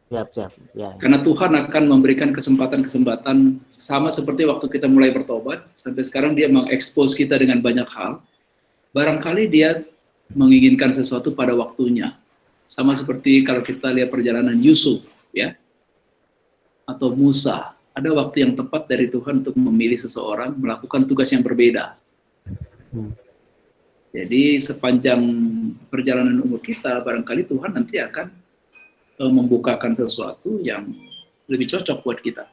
Siap. Ya. Karena Tuhan akan memberikan kesempatan-kesempatan sama seperti waktu kita mulai bertobat. Sampai sekarang dia mengekspos kita dengan banyak hal. Barangkali dia menginginkan sesuatu pada waktunya. Sama seperti kalau kita lihat perjalanan Yusuf, ya. Atau Musa, ada waktu yang tepat dari Tuhan untuk memilih seseorang melakukan tugas yang berbeda. Jadi sepanjang perjalanan umur kita, barangkali Tuhan nanti akan membukakan sesuatu yang lebih cocok buat kita.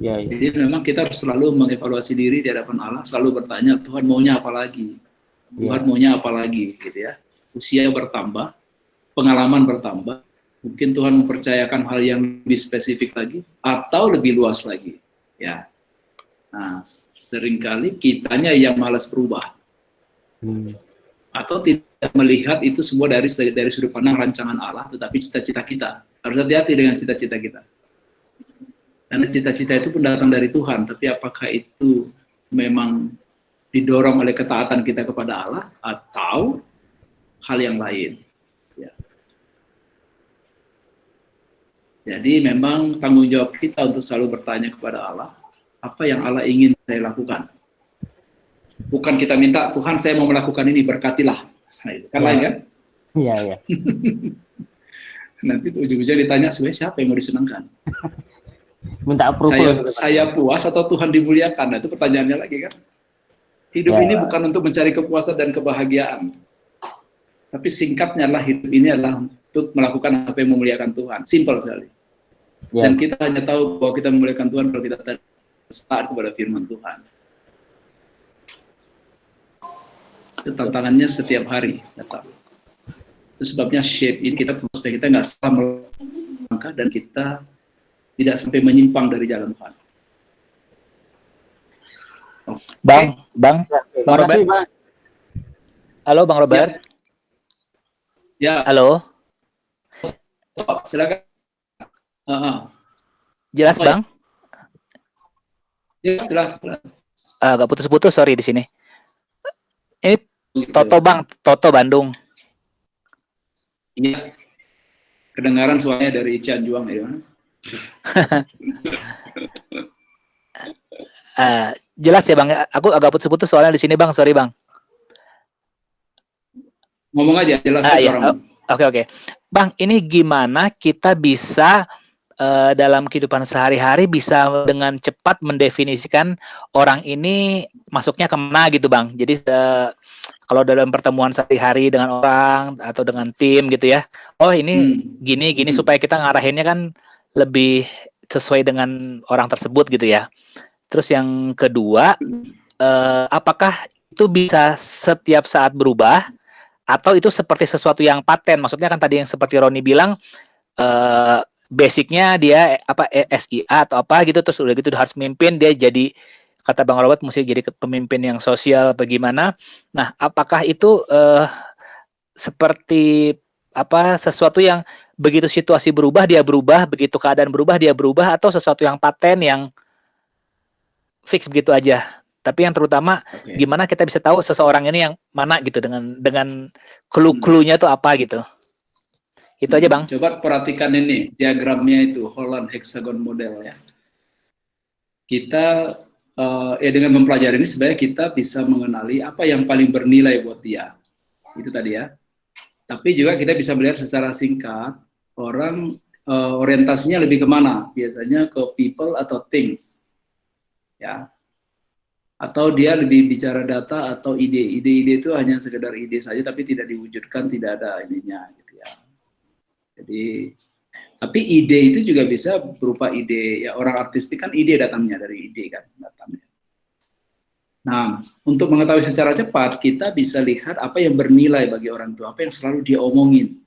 Ya. Jadi memang kita harus selalu mengevaluasi diri di hadapan Allah, selalu bertanya, Tuhan maunya apa lagi? Tuhan maunya apa lagi? Gitu ya. Usia bertambah, pengalaman bertambah, mungkin Tuhan mempercayakan hal yang lebih spesifik lagi atau lebih luas lagi, ya. Nah, seringkali kitanya yang malas berubah atau tidak melihat itu semua dari sudut pandang rancangan Allah, tetapi cita-cita kita. Harus hati-hati dengan cita-cita kita. Karena cita-cita itu pun datang dari Tuhan, tapi apakah itu memang didorong oleh ketaatan kita kepada Allah atau hal yang lain? Jadi memang tanggung jawab kita untuk selalu bertanya kepada Allah, apa yang Allah ingin saya lakukan. Bukan kita minta, Tuhan saya mau melakukan ini, berkatilah. Nah, itu kan lain kan? Iya. Nanti ujung-ujungnya ditanya, sebenarnya siapa yang mau disenangkan? Minta approval. Saya puas atau Tuhan dimuliakan? Nah, itu pertanyaannya lagi kan? Hidup ini bukan untuk mencari kepuasan dan kebahagiaan. Tapi singkatnya adalah hidup ini adalah untuk melakukan apa yang memuliakan Tuhan. Simple sekali. Dan kita hanya tahu bahwa kita memuliakan Tuhan kalau kita taat kepada firman Tuhan. Itu tantangannya setiap hari. Itu sebabnya shape ini kita supaya kita nggak salah melangkah dan kita tidak sampai menyimpang dari jalan Tuhan. Bang Robert. Bang. Halo Bang Robert. Ya. Halo. Silakan. Jelas Bang? Jelas. Agak putus-putus, sorry di sini. Ini Toto Bang, Toto Bandung. Iya. Kedengaran suaranya dari Cianjuang ya. Jelas ya Bang, aku agak putus-putus soalnya di sini Bang, sorry Bang. Ngomong aja, jelas suaramu. Oke. Bang, ini gimana kita bisa dalam kehidupan sehari-hari bisa dengan cepat mendefinisikan orang ini masuknya kemana gitu Bang. Jadi kalau dalam pertemuan sehari-hari dengan orang atau dengan tim gitu ya, oh ini gini supaya kita ngarahinnya kan lebih sesuai dengan orang tersebut gitu ya. Terus yang kedua, apakah itu bisa setiap saat berubah atau itu seperti sesuatu yang paten? Maksudnya kan tadi yang seperti Roni bilang, basicnya dia apa SIA atau apa gitu, terus udah gitu harus memimpin, dia jadi, kata Bang Robert, mesti jadi pemimpin yang sosial bagaimana. Nah, apakah itu seperti apa sesuatu yang begitu situasi berubah dia berubah, begitu keadaan berubah dia berubah, atau sesuatu yang paten yang fix begitu aja? Tapi yang terutama gimana kita bisa tahu seseorang ini yang mana gitu dengan clue-nya tuh apa gitu. Itu aja, Bang. Coba perhatikan ini diagramnya itu Holland hexagon model ya. Kita ya dengan mempelajari ini sebenarnya kita bisa mengenali apa yang paling bernilai buat dia. Itu tadi ya. Tapi juga kita bisa melihat secara singkat orang orientasinya lebih kemana? Biasanya ke people atau things. Ya. Atau dia lebih bicara data atau ide. Ide-ide itu hanya sekedar ide saja tapi tidak diwujudkan, tidak ada ininya gitu ya. Jadi tapi ide itu juga bisa berupa ide ya, orang artistik kan ide datangnya dari ide kan datangnya. Nah, untuk mengetahui secara cepat kita bisa lihat apa yang bernilai bagi orang itu, apa yang selalu dia omongin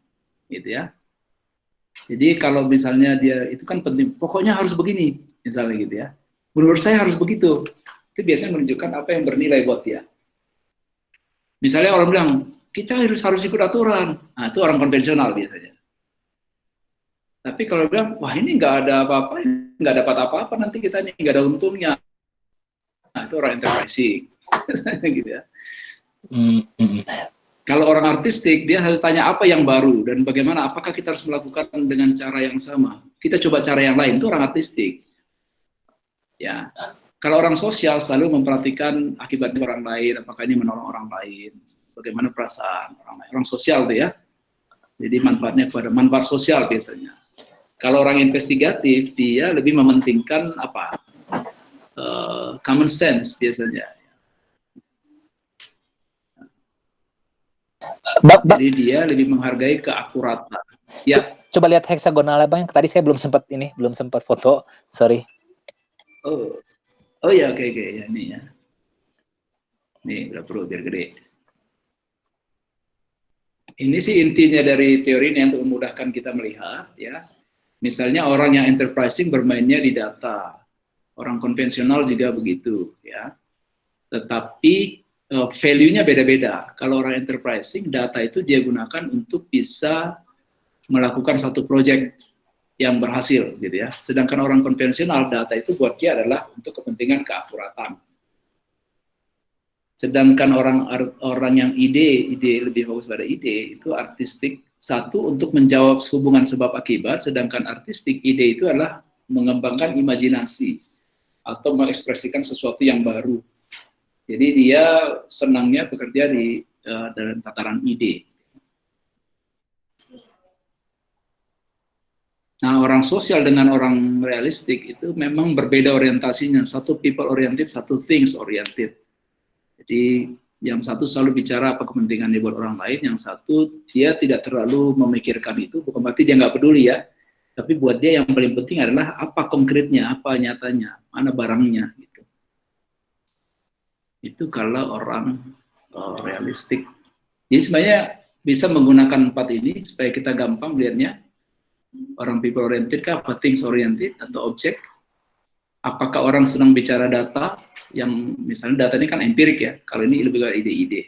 gitu ya. Jadi kalau misalnya dia itu kan penting, pokoknya harus begini misalnya gitu ya. Menurut saya harus begitu. Itu biasanya menunjukkan apa yang bernilai buat dia. Misalnya orang bilang, kita harus ikut aturan. Nah, itu orang konvensional biasanya. Tapi kalau bilang, wah ini nggak ada apa-apa, nggak dapat apa-apa, nanti kita ini nggak ada untungnya. Nah, itu orang enterprising. Gitu ya. Kalau orang artistik, dia harus tanya apa yang baru, dan bagaimana, apakah kita harus melakukan dengan cara yang sama. Kita coba cara yang lain, itu orang artistik. Ya. Kalau orang sosial selalu memperhatikan akibatnya orang lain, apakah ini menolong orang lain, bagaimana perasaan orang lain. Orang sosial itu ya, jadi manfaatnya kepada manfaat sosial biasanya. Kalau orang investigatif, dia lebih mementingkan apa? Common sense biasanya. Jadi dia lebih menghargai keakuratan. Ya. Coba lihat heksagonalnya, Bang. Tadi saya belum sempat foto, sorry. Oh ya, oke, ya ini ya. Nih, udah perlu biar gede. Ini sih intinya dari teori ini untuk memudahkan kita melihat, ya. Misalnya orang yang enterprising bermainnya di data, orang konvensional juga begitu, ya. Tetapi value-nya beda-beda. Kalau orang enterprising, data itu dia gunakan untuk bisa melakukan satu project yang berhasil gitu ya. Sedangkan orang konvensional, data itu buat dia adalah untuk kepentingan keakuratan. Sedangkan orang yang ide lebih fokus pada ide, itu artistik, satu untuk menjawab hubungan sebab akibat, sedangkan artistik ide itu adalah mengembangkan imajinasi atau mengekspresikan sesuatu yang baru. Jadi dia senangnya bekerja di dalam tataran ide. Nah, orang sosial dengan orang realistik itu memang berbeda orientasinya. Satu people oriented, satu things oriented. Jadi yang satu selalu bicara apa kepentingannya buat orang lain, yang satu dia tidak terlalu memikirkan itu, bukan berarti dia nggak peduli ya, tapi buat dia yang paling penting adalah apa konkretnya, apa nyatanya, mana barangnya gitu. Itu kalau orang realistik. Jadi sebenarnya bisa menggunakan 4 ini supaya kita gampang melihatnya. Orang people oriented kah, apa things oriented atau objek? Apakah orang senang bicara data? Yang misalnya data ini kan empirik ya, kalau ini lebih ke ide-ide.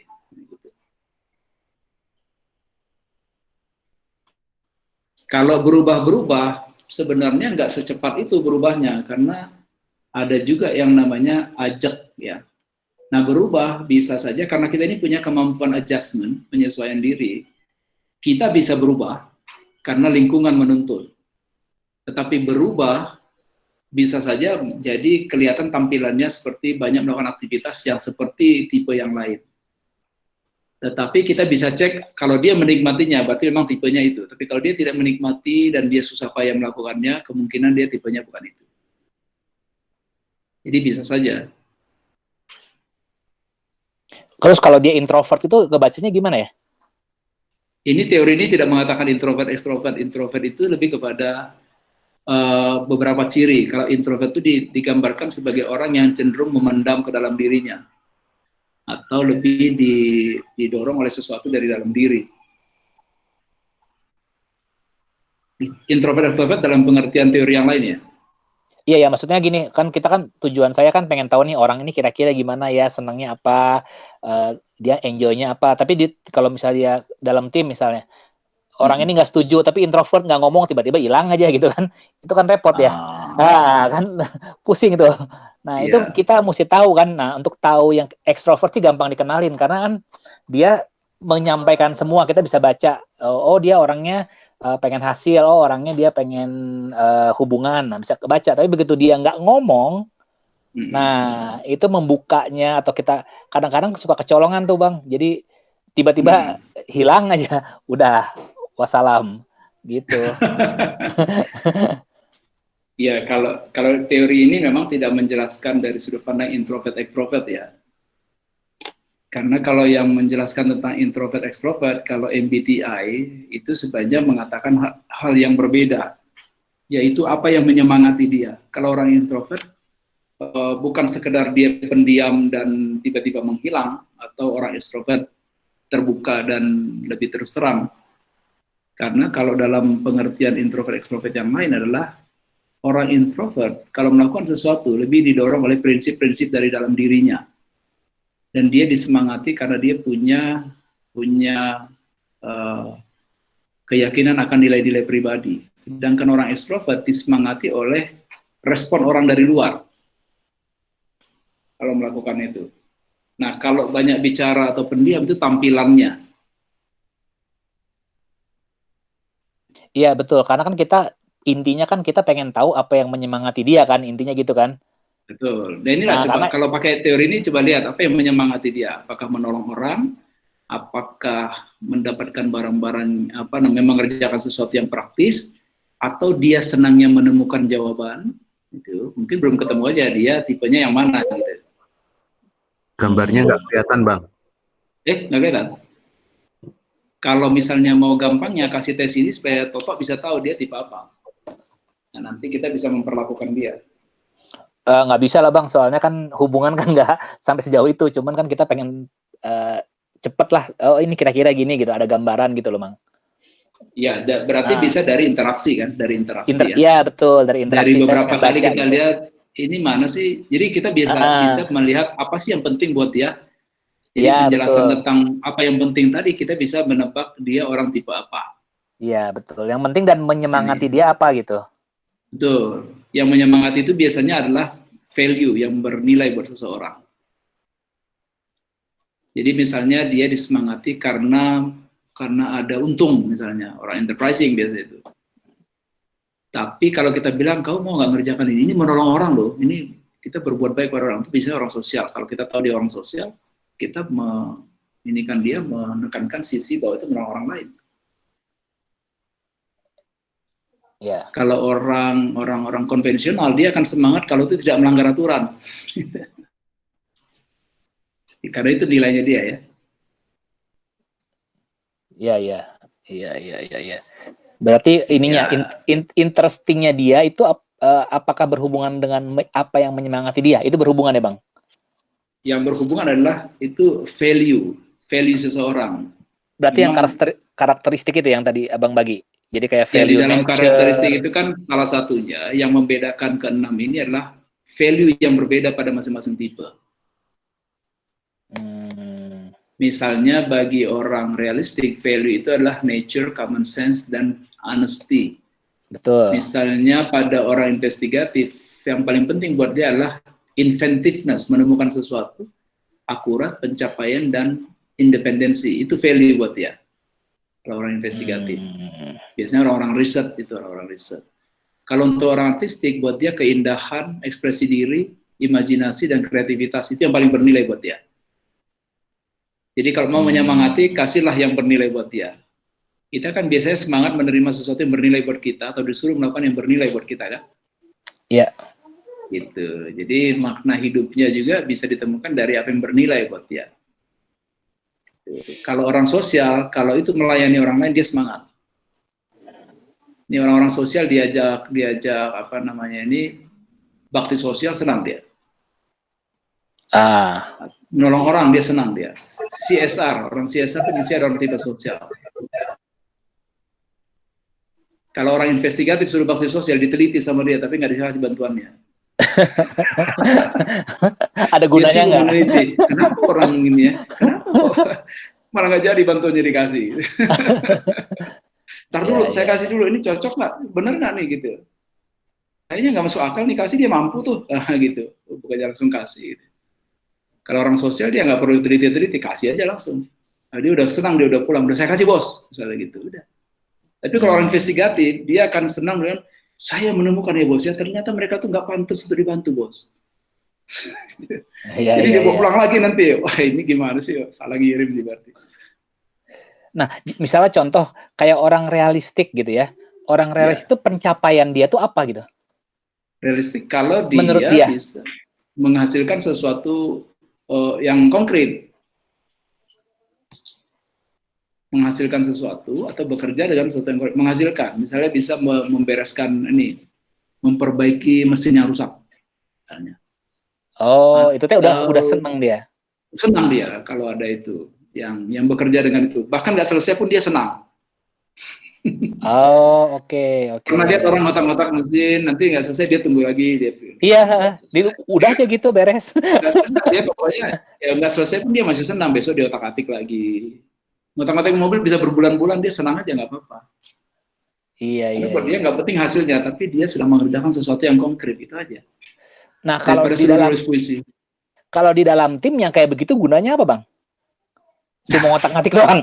Kalau berubah-berubah, sebenarnya nggak secepat itu berubahnya, karena ada juga yang namanya ajak ya. Nah berubah bisa saja, karena kita ini punya kemampuan adjustment, penyesuaian diri, kita bisa berubah, karena lingkungan menuntut. Tetapi berubah, bisa saja jadi kelihatan tampilannya seperti banyak melakukan aktivitas yang seperti tipe yang lain. Tetapi kita bisa cek kalau dia menikmatinya, berarti memang tipenya itu. Tapi kalau dia tidak menikmati dan dia susah payah melakukannya, kemungkinan dia tipenya bukan itu. Jadi bisa saja. Terus kalau dia introvert itu ngebacanya gimana ya? Ini teori ini tidak mengatakan introvert, extrovert. Introvert itu lebih kepada beberapa ciri. Kalau introvert itu digambarkan sebagai orang yang cenderung memendam ke dalam dirinya, atau lebih didorong oleh sesuatu dari dalam diri. Introvert-extrovert dalam pengertian teori yang lain ya? Iya ya, maksudnya gini, kan kita kan tujuan saya kan pengen tahu nih orang ini kira-kira gimana ya, senangnya apa, dia enjoy-nya apa. Tapi kalau misalnya dia dalam tim misalnya, orang ini nggak setuju, tapi introvert nggak ngomong, tiba-tiba hilang aja gitu kan, itu kan repot ya. Kan pusing tuh. Nah itu kita mesti tahu kan. Nah untuk tahu yang ekstrovert sih gampang dikenalin, karena kan dia menyampaikan semua, kita bisa baca, oh dia orangnya pengen hasil, oh orangnya dia pengen hubungan, nah bisa kebaca. Tapi begitu dia nggak ngomong, nah itu membukanya, atau kita kadang-kadang suka kecolongan tuh Bang, jadi tiba-tiba hilang aja, udah wassalam gitu. Ya, kalau teori ini memang tidak menjelaskan dari sudut pandang introvert extrovert ya. Karena kalau yang menjelaskan tentang introvert extrovert, kalau MBTI itu sebenarnya mengatakan hal yang berbeda, yaitu apa yang menyemangati dia. Kalau orang introvert bukan sekedar dia pendiam dan tiba-tiba menghilang, atau orang extrovert terbuka dan lebih terus terang. Karena kalau dalam pengertian introvert extrovert yang lain adalah orang introvert kalau melakukan sesuatu lebih didorong oleh prinsip-prinsip dari dalam dirinya. Dan dia disemangati karena dia punya keyakinan akan nilai-nilai pribadi. Sedangkan orang ekstrovert disemangati oleh respon orang dari luar kalau melakukan itu. Nah, kalau banyak bicara atau pendiam itu tampilannya. Iya betul, karena kan intinya kan kita pengen tahu apa yang menyemangati dia kan, intinya gitu kan. Betul. Dan inilah kalau pakai teori ini coba lihat apa yang menyemangati dia. Apakah menolong orang, apakah mendapatkan barang-barang mengerjakan sesuatu yang praktis, atau dia senangnya menemukan jawaban. Itu mungkin belum ketemu aja dia tipenya yang mana gitu. Gambarnya nggak kelihatan Bang. Nggak kelihatan. Kalau misalnya mau gampangnya kasih tes ini supaya Toto bisa tahu dia tipe apa. Nah, nanti kita bisa memperlakukan dia. Nggak bisa lah Bang, soalnya kan hubungan kan nggak sampai sejauh itu, cuman kan kita pengen cepet lah, oh ini kira-kira gini gitu, ada gambaran gitu loh Bang. Ya, berarti bisa dari interaksi kan, dari interaksi ya. Iya betul, dari interaksi. Dari beberapa kali kita lihat, ini mana sih, jadi kita bisa melihat apa sih yang penting buat dia. Jadi penjelasan tentang apa yang penting tadi, kita bisa menebak dia orang tipe apa. Iya betul, yang penting dan menyemangati dia apa gitu. Betul. Yang menyemangati itu biasanya adalah value yang bernilai buat seseorang. Jadi misalnya dia disemangati karena ada untung, misalnya orang enterprising biasa itu. Tapi kalau kita bilang kau mau nggak ngerjakan ini menolong orang loh, ini kita berbuat baik pada orang, itu bisa orang sosial. Kalau kita tahu dia orang sosial, kita menekankan sisi bahwa itu menolong orang lain. Yeah. Kalau orang konvensional, dia akan semangat kalau itu tidak melanggar aturan. Karena itu nilainya dia ya. Iya. Berarti ininya interestingnya dia itu apakah berhubungan dengan apa yang menyemangati dia? Itu berhubungan ya Bang? Yang berhubungan adalah itu value seseorang. Berarti yang karakteristik itu yang tadi Abang bagi. Jadi kayak value di dalam karakteristik itu kan salah satunya yang membedakan keenam ini adalah value yang berbeda pada masing-masing tipe. Misalnya bagi orang realistik, value itu adalah nature, common sense, dan honesty. Betul. Misalnya pada orang investigatif, yang paling penting buat dia adalah inventiveness, menemukan sesuatu, akurat, pencapaian, dan independensi. Itu value buat dia. Kalau orang investigatif. Biasanya orang-orang riset itu orang-orang riset. Kalau untuk orang artistik, buat dia keindahan, ekspresi diri, imajinasi, dan kreativitas itu yang paling bernilai buat dia. Jadi kalau mau menyemangati, kasihlah yang bernilai buat dia. Kita kan biasanya semangat menerima sesuatu yang bernilai buat kita, atau disuruh melakukan yang bernilai buat kita kan? Iya. Gitu. Jadi makna hidupnya juga bisa ditemukan dari apa yang bernilai buat dia. Kalau orang sosial, kalau itu melayani orang lain, dia semangat. Ini orang-orang sosial diajak apa namanya ini bakti sosial, senang dia. Menolong orang dia senang dia. CSR, orang CSR itu bisa orang tidak sosial. Kalau orang investigatif suruh bakti sosial diteliti sama dia, tapi nggak dikasih bantuannya. Ada gunanya nggak? Kenapa orang ini ya? Kenapa malah nggak jadi bantuannya dikasih? Ntar dulu, saya kasih dulu, ini cocok nggak? Bener nggak nih gitu? Kayaknya nggak masuk akal nih, kasih dia mampu tuh, gitu. Bukannya langsung kasih. Gitu. Kalau orang sosial dia nggak perlu teliti-teliti, kasih aja langsung. Nah, dia udah senang, dia udah pulang, udah saya kasih bos, misalnya gitu, udah. Tapi kalau orang investigatif, dia akan senang dengan saya menemukan ya bos, ya ternyata mereka tuh nggak pantas untuk dibantu bos. Jadi dia pulang lagi nanti, wah ini gimana sih, salah ngirim nih berarti. Nah, misalnya contoh kayak orang realistik gitu ya, orang realistik itu pencapaian dia tuh apa gitu? Realistik kalau dia, menurut dia bisa menghasilkan sesuatu yang konkret. Menghasilkan sesuatu atau bekerja dengan sesuatu yang menghasilkan, misalnya bisa membereskan ini, memperbaiki mesin yang rusak, misalnya. Oh, itu teh udah senang dia. Senang dia kalau ada itu, yang bekerja dengan itu, bahkan nggak selesai pun dia senang. Oh, oke. Karena dia orang ngotak-ngotak mesin, nanti nggak selesai dia tunggu lagi dia. Iya, udah aja gitu beres. Dia pokoknya ya nggak selesai pun dia masih senang, besok dia otak-atik lagi. Ngotak-ngotak mobil bisa berbulan-bulan, dia senang aja, nggak apa-apa. Iya. Buat dia nggak penting hasilnya, tapi dia sedang mengerjakan sesuatu yang konkret, itu aja. Nah, kalau di dalam tim yang kayak begitu gunanya apa, Bang? Cuma ngotak-ngatik doang.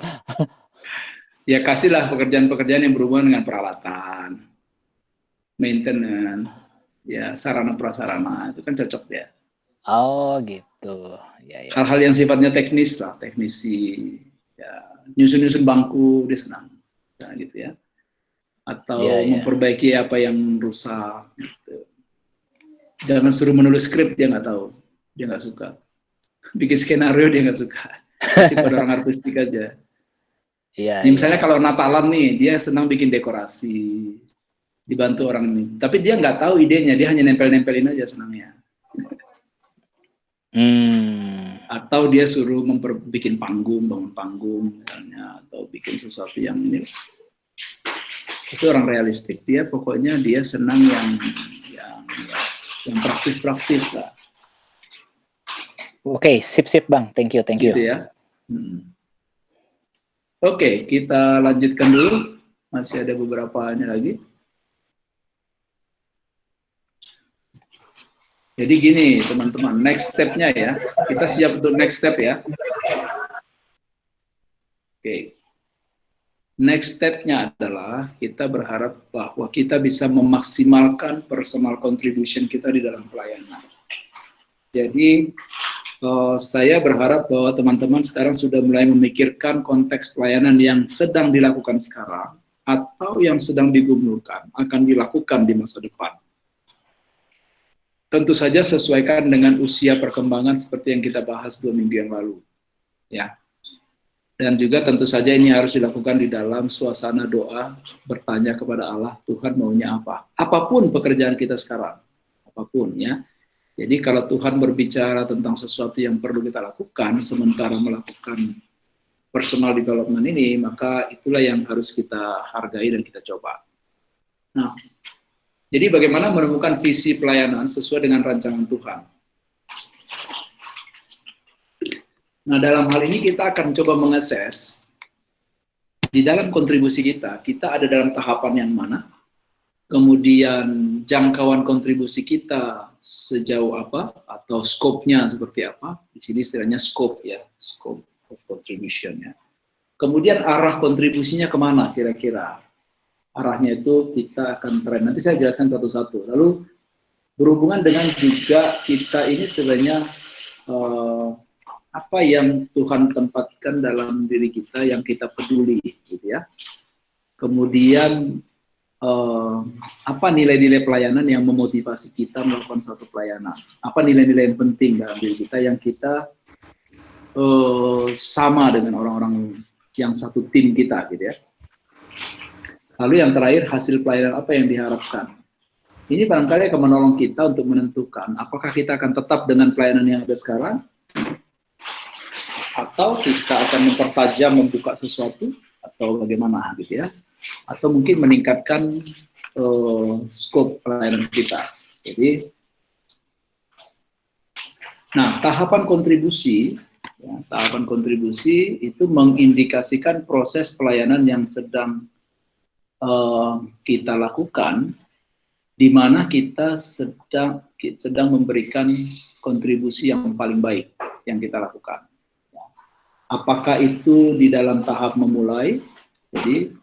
Ya kasihlah pekerjaan-pekerjaan yang berhubungan dengan peralatan, maintenance, ya sarana prasarana, itu kan cocok ya. Oh gitu. Ya. Hal-hal yang sifatnya teknis lah, teknisi, ya nyusun-nyusun bangku dia senang, nah, gitu ya. Atau memperbaiki apa yang rusak. Gitu. Jangan suruh menulis skrip, dia nggak tahu, dia nggak suka. Bikin skenario dia nggak suka. Kasih pada orang artistik aja. Misalnya kalau Natalan nih, dia senang bikin dekorasi, dibantu orang ini. Tapi dia nggak tahu idenya, dia hanya nempel-nempelin aja senangnya. Atau dia suruh bikin panggung, bangun panggung misalnya, atau bikin sesuatu yang ini. Itu orang realistik. Dia pokoknya dia senang yang praktis-praktis lah. Oke, sip Bang. Thank you. Gitu ya. Oke, kita lanjutkan dulu. Masih ada beberapanya lagi. Jadi gini teman-teman, next step-nya ya. Kita siap untuk next step ya. Oke. Next step-nya adalah kita berharap bahwa kita bisa memaksimalkan personal contribution kita di dalam pelayanan. Jadi saya berharap bahwa teman-teman sekarang sudah mulai memikirkan konteks pelayanan yang sedang dilakukan sekarang atau yang sedang digumulkan akan dilakukan di masa depan. Tentu saja sesuaikan dengan usia perkembangan seperti yang kita bahas 2 minggu yang lalu. Ya. Dan juga tentu saja ini harus dilakukan di dalam suasana doa, bertanya kepada Allah, Tuhan maunya apa? Apapun pekerjaan kita sekarang, apapun ya. Jadi kalau Tuhan berbicara tentang sesuatu yang perlu kita lakukan, sementara melakukan personal development ini, maka itulah yang harus kita hargai dan kita coba. Nah, jadi bagaimana menemukan visi pelayanan sesuai dengan rancangan Tuhan? Nah, dalam hal ini kita akan coba mengakses di dalam kontribusi kita ada dalam tahapan yang mana, kemudian jangkauan kontribusi kita sejauh apa, atau scope-nya seperti apa. Di sini istilahnya scope ya, scope of contribution ya. Kemudian arah kontribusinya kemana kira-kira? Arahnya itu kita akan nanti saya jelaskan satu-satu. Lalu berhubungan dengan juga kita ini sebenarnya apa yang Tuhan tempatkan dalam diri kita yang kita peduli, gitu ya. Kemudian apa nilai-nilai pelayanan yang memotivasi kita melakukan satu pelayanan? Apa nilai-nilai yang penting dalam diri kita yang kita sama dengan orang-orang yang satu tim kita, gitu ya. Lalu yang terakhir, hasil pelayanan apa yang diharapkan. Ini barangkali akan menolong kita untuk menentukan apakah kita akan tetap dengan pelayanan yang ada sekarang, atau kita akan mempertajam, membuka sesuatu, atau bagaimana gitu ya, atau mungkin meningkatkan skop pelayanan kita. Jadi, nah tahapan kontribusi, ya, tahapan kontribusi itu mengindikasikan proses pelayanan yang sedang kita lakukan, di mana kita sedang memberikan kontribusi yang paling baik yang kita lakukan. Apakah itu di dalam tahap memulai, jadi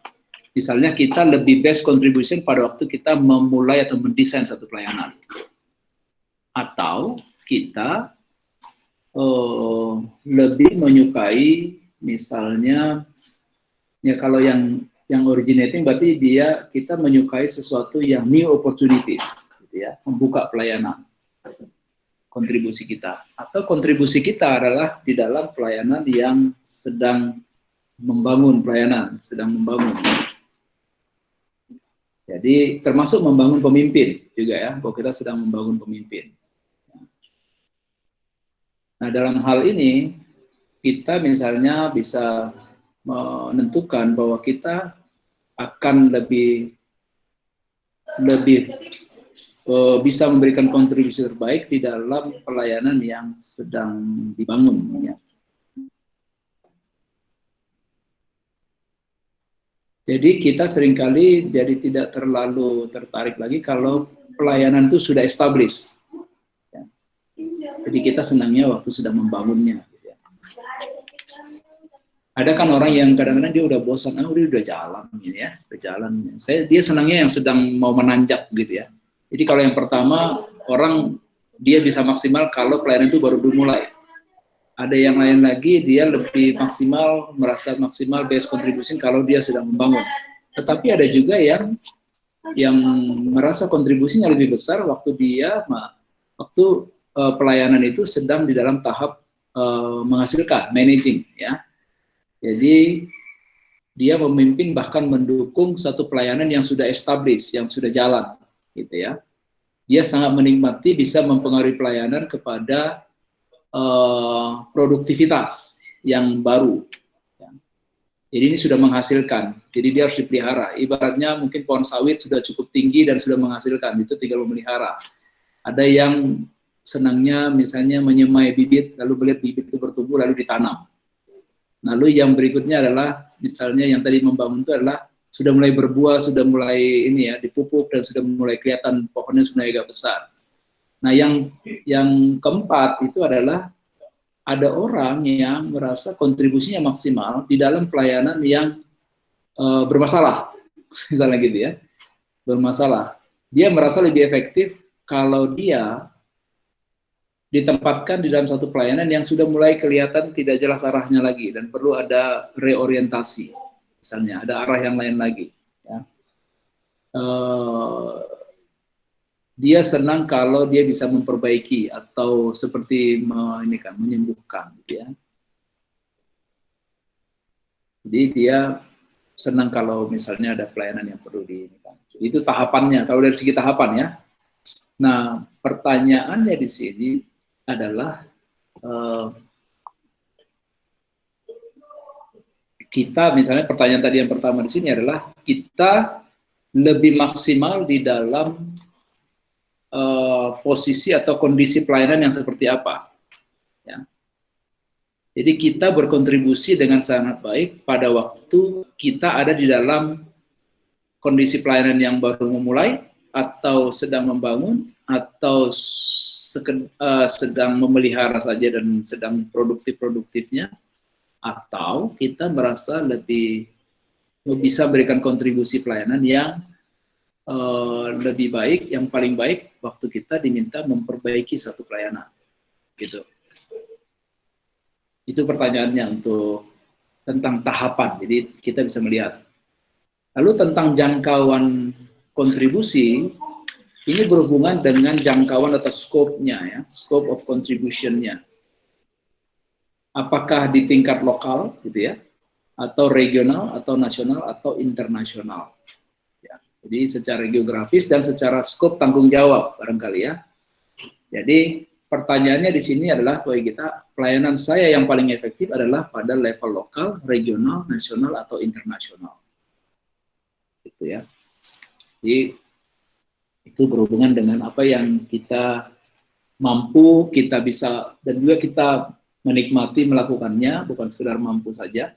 misalnya kita lebih best contribution pada waktu kita memulai atau mendesain satu pelayanan, atau kita lebih menyukai misalnya, ya kalau yang originating berarti kita menyukai sesuatu yang new opportunities, gitu ya, membuka pelayanan. Kontribusi kita, atau kontribusi kita adalah di dalam pelayanan yang sedang membangun pelayanan, sedang membangun. Jadi termasuk membangun pemimpin juga ya, bahwa kita sedang membangun pemimpin. Nah dalam hal ini kita misalnya bisa menentukan bahwa kita akan lebih bisa memberikan kontribusi terbaik di dalam pelayanan yang sedang dibangun. Ya. Jadi kita seringkali jadi tidak terlalu tertarik lagi kalau pelayanan itu sudah established. Ya. Jadi kita senangnya waktu sudah membangunnya. Ya. Ada kan orang yang kadang-kadang dia udah bosan, udah jalan, ya, udah jalan. Dia senangnya yang sedang mau menanjak gitu ya. Jadi kalau yang pertama, orang dia bisa maksimal kalau pelayanan itu baru dimulai. Ada yang lain lagi, dia lebih maksimal, merasa maksimal best contribution kalau dia sedang membangun. Tetapi ada juga yang merasa kontribusinya lebih besar waktu pelayanan itu sedang di dalam tahap menghasilkan, managing, ya. Jadi dia memimpin bahkan mendukung satu pelayanan yang sudah established, yang sudah jalan. Gitu ya, dia sangat menikmati bisa mempengaruhi pelayanan kepada produktivitas yang baru. Ya. Jadi ini sudah menghasilkan, jadi dia harus dipelihara. Ibaratnya mungkin pohon sawit sudah cukup tinggi dan sudah menghasilkan, itu tinggal memelihara. Ada yang senangnya misalnya menyemai bibit, lalu melihat bibit itu bertumbuh lalu ditanam. Lalu yang berikutnya adalah misalnya yang tadi membangun itu adalah sudah mulai berbuah, sudah mulai ini ya dipupuk dan sudah mulai kelihatan pohonnya sudah agak besar. Nah, yang keempat itu adalah ada orang yang merasa kontribusinya maksimal di dalam pelayanan yang bermasalah, misalnya gitu ya, bermasalah. Dia merasa lebih efektif kalau dia ditempatkan di dalam satu pelayanan yang sudah mulai kelihatan tidak jelas arahnya lagi dan perlu ada reorientasi. Misalnya ada arah yang lain lagi. Ya. Dia senang kalau dia bisa memperbaiki atau seperti menyembuhkan. Gitu ya. Jadi dia senang kalau misalnya ada pelayanan yang perlu diinikan. Itu tahapannya. Kalau dari segi tahapan ya. Nah pertanyaannya di sini adalah kita misalnya pertanyaan tadi yang pertama di sini adalah kita lebih maksimal di dalam posisi atau kondisi pelayanan yang seperti apa. Ya. Jadi kita berkontribusi dengan sangat baik pada waktu kita ada di dalam kondisi pelayanan yang baru memulai atau sedang membangun atau sedang memelihara saja dan sedang produktifnya. Atau kita merasa lebih bisa berikan kontribusi pelayanan yang lebih baik, yang paling baik waktu kita diminta memperbaiki satu pelayanan, gitu. Itu pertanyaannya untuk tentang tahapan. Jadi kita bisa melihat. Lalu tentang jangkauan kontribusi, ini berhubungan dengan jangkauan atau scope-nya, ya, scope of contribution-nya. Apakah di tingkat lokal, gitu ya, atau regional, atau nasional, atau internasional. Jadi secara geografis dan secara skop tanggung jawab barangkali ya. Jadi pertanyaannya di sini adalah bagi kita, pelayanan saya yang paling efektif adalah pada level lokal, regional, nasional, atau internasional. Gitu ya. Jadi itu berhubungan dengan apa yang kita mampu, kita bisa, dan juga kita menikmati melakukannya, bukan sekedar mampu saja.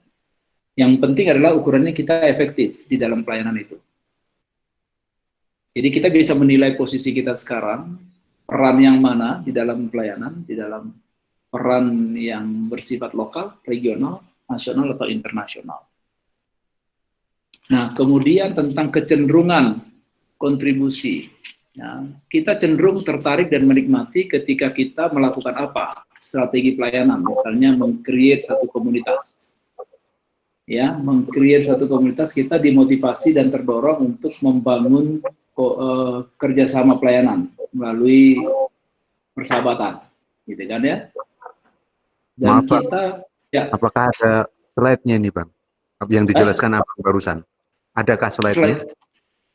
Yang penting adalah ukurannya kita efektif di dalam pelayanan itu. Jadi kita bisa menilai posisi kita sekarang, peran yang mana di dalam pelayanan, di dalam peran yang bersifat lokal, regional, nasional, atau internasional. Nah, kemudian tentang kecenderungan kontribusi. Ya, kita cenderung tertarik dan menikmati ketika kita melakukan apa? Strategi pelayanan, misalnya meng-create satu komunitas. Ya, meng-create satu komunitas, kita dimotivasi dan terdorong untuk membangun kerjasama pelayanan melalui persahabatan, gitu kan ya? Dan Maaf, Pak. kita, ya. Apakah ada slide-nya ini, Bang? Yang dijelaskan apa barusan? Adakah slide-nya?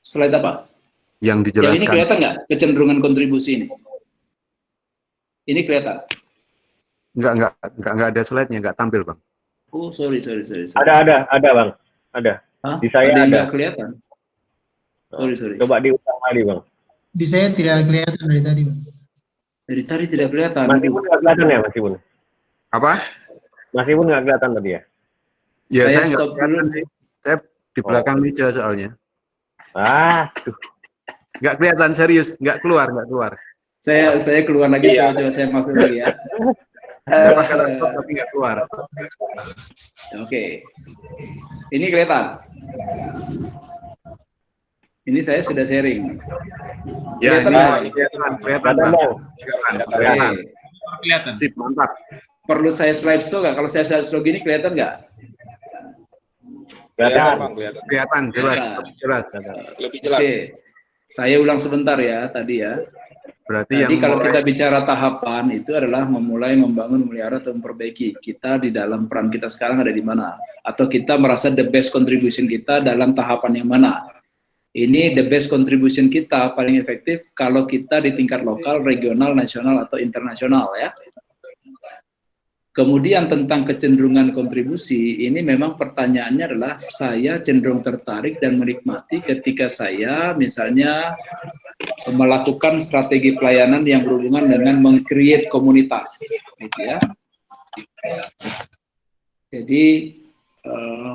Slide apa? Yang dijelaskan. Yang ini kelihatan nggak kecenderungan kontribusi ini? Ini kelihatan? Enggak ada slide-nya, enggak tampil, Bang. Oh, sorry. Ada Bang. Ada. Hah? Di saya yang ada. nggak kelihatan? Sorry. Coba diulang lagi, Bang. Di saya tidak kelihatan dari tadi, Bang. Dari tadi tidak kelihatan. Masih pun nggak kelihatan ya, masih pun. Apa? Masih pun nggak kelihatan tadi ya. Ya, saya stop nggak kelihatan dulu. sih. Saya di belakang meja soalnya. Tuh. Nggak kelihatan, serius. Nggak keluar. Saya keluar lagi, coba saya masuk lagi ya. Tapi nggak keluar. Oke. Ini kelihatan. Ini saya sudah sharing. Ya, Kelihatan. kelihatan, Bang. Kelihatan. Kelihatan. Sip, mantap. Perlu saya slideshow nggak? Kalau saya slideshow gini kelihatan nggak? Kelihatan. Bang, kelihatan. Kelihatan, jelas. Lebih jelas. Oke. Saya ulang sebentar ya tadi ya. Berarti Jadi yang kalau mulai- kita bicara tahapan itu adalah memulai membangun, memelihara, atau memperbaiki. Kita di dalam peran kita sekarang ada di mana? Atau kita merasa the best contribution kita dalam tahapan yang mana? Ini the best contribution kita paling efektif kalau kita di tingkat lokal, regional, nasional, atau internasional ya. Kemudian tentang kecenderungan kontribusi, ini memang pertanyaannya adalah saya cenderung tertarik dan menikmati ketika saya misalnya melakukan strategi pelayanan yang berhubungan dengan meng-create komunitas, gitu ya. Jadi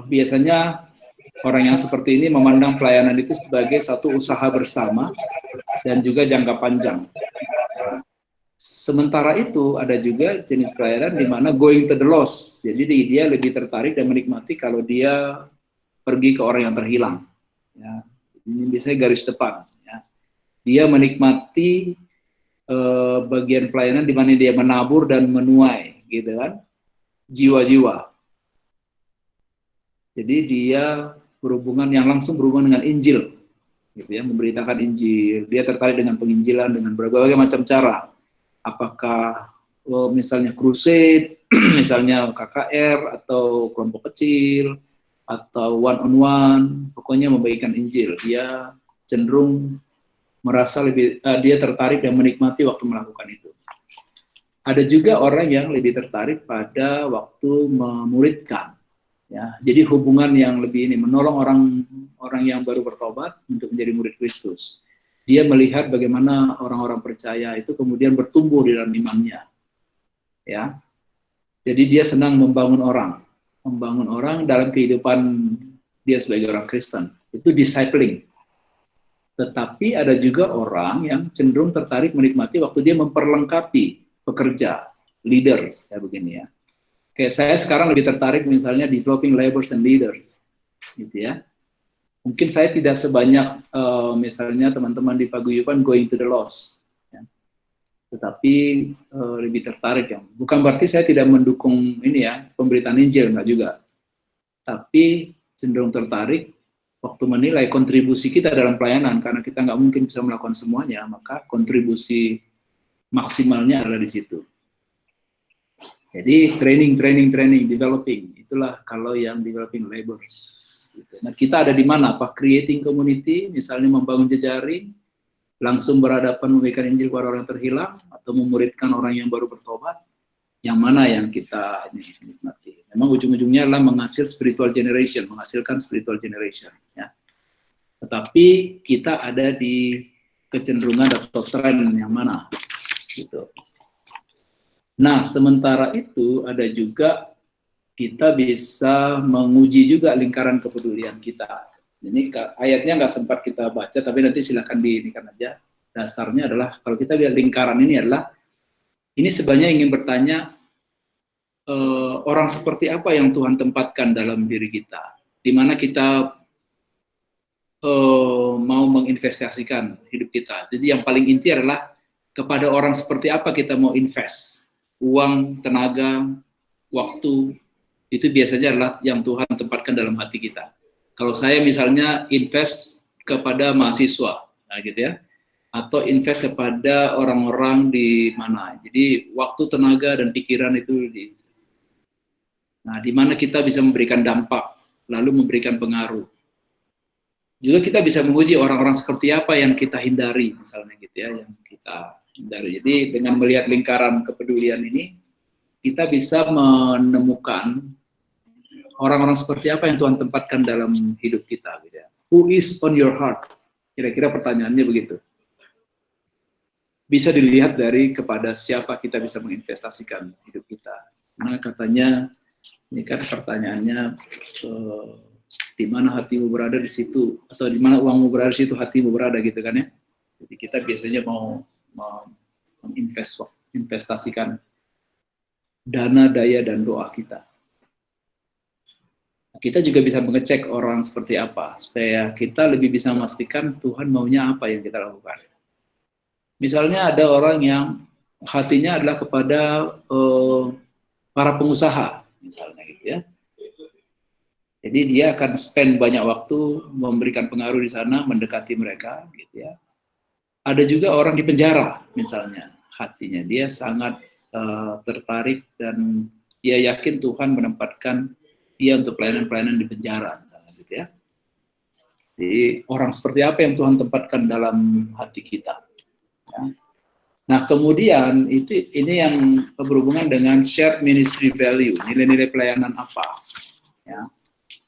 biasanya orang yang seperti ini memandang pelayanan itu sebagai satu usaha bersama dan juga jangka panjang. Sementara itu ada juga jenis pelayanan di mana going to the lost. Jadi dia lebih tertarik dan menikmati kalau dia pergi ke orang yang terhilang. Ya, ini biasanya garis depan. Ya. Dia menikmati bagian pelayanan di mana dia menabur dan menuai, gitu kan? Jiwa-jiwa. Jadi dia berhubungan yang langsung berhubungan dengan Injil, gitu ya, memberitakan Injil. Dia tertarik dengan penginjilan dengan berbagai macam cara. Apakah misalnya crusade, misalnya KKR atau kelompok kecil atau one on one, pokoknya membagikan Injil. Dia cenderung merasa lebih dia tertarik dan menikmati waktu melakukan itu. Ada juga orang yang lebih tertarik pada waktu memuridkan. Ya, jadi hubungan yang lebih ini menolong orang yang baru bertobat untuk menjadi murid Kristus. Dia melihat bagaimana orang-orang percaya itu kemudian bertumbuh di dalam imannya. Ya. Jadi dia senang membangun orang dalam kehidupan dia sebagai orang Kristen. Itu discipling. Tetapi ada juga orang yang cenderung tertarik menikmati waktu dia memperlengkapi pekerja, leaders, kayak begini ya. Kayak saya sekarang lebih tertarik misalnya developing laborers and leaders, gitu ya. Mungkin saya tidak sebanyak misalnya teman-teman di Paguyuban going to the lost, ya. Tetapi lebih tertarik ya. Bukan berarti saya tidak mendukung ini ya pemberitaan Injil, enggak juga. Tapi cenderung tertarik waktu menilai kontribusi kita dalam pelayanan, karena kita nggak mungkin bisa melakukan semuanya, maka kontribusi maksimalnya adalah di situ. Jadi training, developing, itulah kalau yang developing laborers, Gitu. Nah, kita ada di mana? Apa creating community, misalnya membangun jejaring, langsung berhadapan memberikan Injil kepada orang yang terhilang, atau memuridkan orang yang baru bertobat, yang mana yang kita nikmati. Memang ujung-ujungnya adalah menghasilkan spiritual generation. Ya. Tetapi kita ada di kecenderungan atau tren yang mana, gitu. Nah, sementara itu ada juga kita bisa menguji juga lingkaran kepedulian kita. Ini ayatnya nggak sempat kita baca, tapi nanti silakan diinikan aja. Dasarnya adalah, kalau kita lihat lingkaran ini adalah, ini sebenarnya ingin bertanya, orang seperti apa yang Tuhan tempatkan dalam diri kita, di mana kita mau menginvestasikan hidup kita. Jadi yang paling inti adalah, kepada orang seperti apa kita mau invest, uang, tenaga, waktu, itu biasanya adalah yang Tuhan tempatkan dalam hati kita. Kalau saya misalnya invest kepada mahasiswa, nah gitu ya, atau invest kepada orang-orang di mana, jadi waktu, tenaga, dan pikiran itu nah, di mana kita bisa memberikan dampak, lalu memberikan pengaruh. Juga kita bisa menguji orang-orang seperti apa yang kita hindari, misalnya gitu ya, yang kita hindari. Jadi dengan melihat lingkaran kepedulian ini, kita bisa menemukan orang-orang seperti apa yang Tuhan tempatkan dalam hidup kita. Gitu ya. Who is on your heart? Kira-kira pertanyaannya begitu. Bisa dilihat dari kepada siapa kita bisa menginvestasikan hidup kita. Nah, katanya, ini kan pertanyaannya, di mana hatimu berada di situ, atau di mana uangmu berada di situ hatimu berada, gitu kan ya. Jadi kita biasanya mau menginvestasikan dana, daya, dan doa kita. Kita juga bisa mengecek orang seperti apa, supaya kita lebih bisa memastikan Tuhan maunya apa yang kita lakukan. Misalnya ada orang yang hatinya adalah kepada para pengusaha, misalnya gitu ya. Jadi dia akan spend banyak waktu memberikan pengaruh di sana, mendekati mereka, gitu ya. Ada juga orang di penjara, misalnya, hatinya dia sangat tertarik dan dia yakin Tuhan menempatkan dia untuk pelayanan-pelayanan di penjara, misalnya, gitu ya. Jadi orang seperti apa yang Tuhan tempatkan dalam hati kita. Ya. Nah, kemudian ini yang berhubungan dengan shared ministry value, nilai-nilai pelayanan apa. Ya.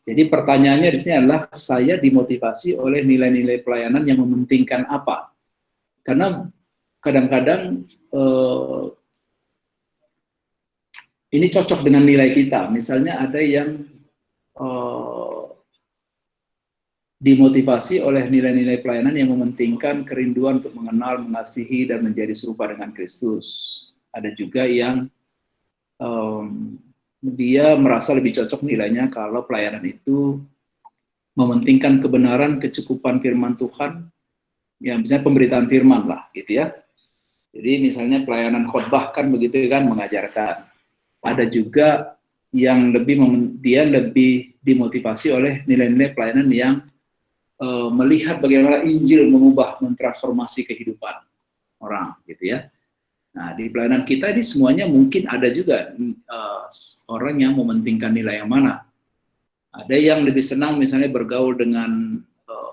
Jadi pertanyaannya di sini adalah, saya dimotivasi oleh nilai-nilai pelayanan yang mementingkan apa? Karena kadang-kadang ini cocok dengan nilai kita. Misalnya ada yang dimotivasi oleh nilai-nilai pelayanan yang mementingkan kerinduan untuk mengenal, mengasihi, dan menjadi serupa dengan Kristus. Ada juga yang dia merasa lebih cocok nilainya kalau pelayanan itu mementingkan kebenaran, kecukupan firman Tuhan, ya misalnya pemberitaan firman lah, gitu ya. Jadi misalnya pelayanan khotbah kan begitu kan, mengajarkan. Ada juga yang dia lebih dimotivasi oleh nilai-nilai pelayanan yang melihat bagaimana Injil mengubah, mentransformasi kehidupan orang, gitu ya. Nah, di pelayanan kita ini semuanya mungkin ada juga orang yang mementingkan nilai yang mana. Ada yang lebih senang misalnya bergaul dengan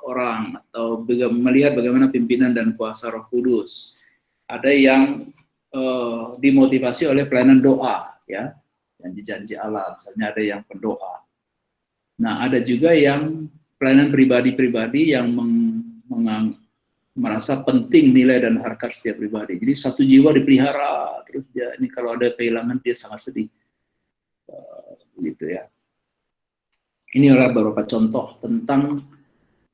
orang, atau melihat bagaimana pimpinan dan kuasa Roh Kudus. Ada yang dimotivasi oleh pelayanan doa, ya, janji-janji Allah, misalnya ada yang pendoa. Nah, ada juga yang pelayanan pribadi-pribadi yang merasa penting nilai dan harkat setiap pribadi. Jadi satu jiwa dipelihara, terus dia ini kalau ada kehilangan dia sangat sedih, gitu ya. Ini adalah beberapa contoh tentang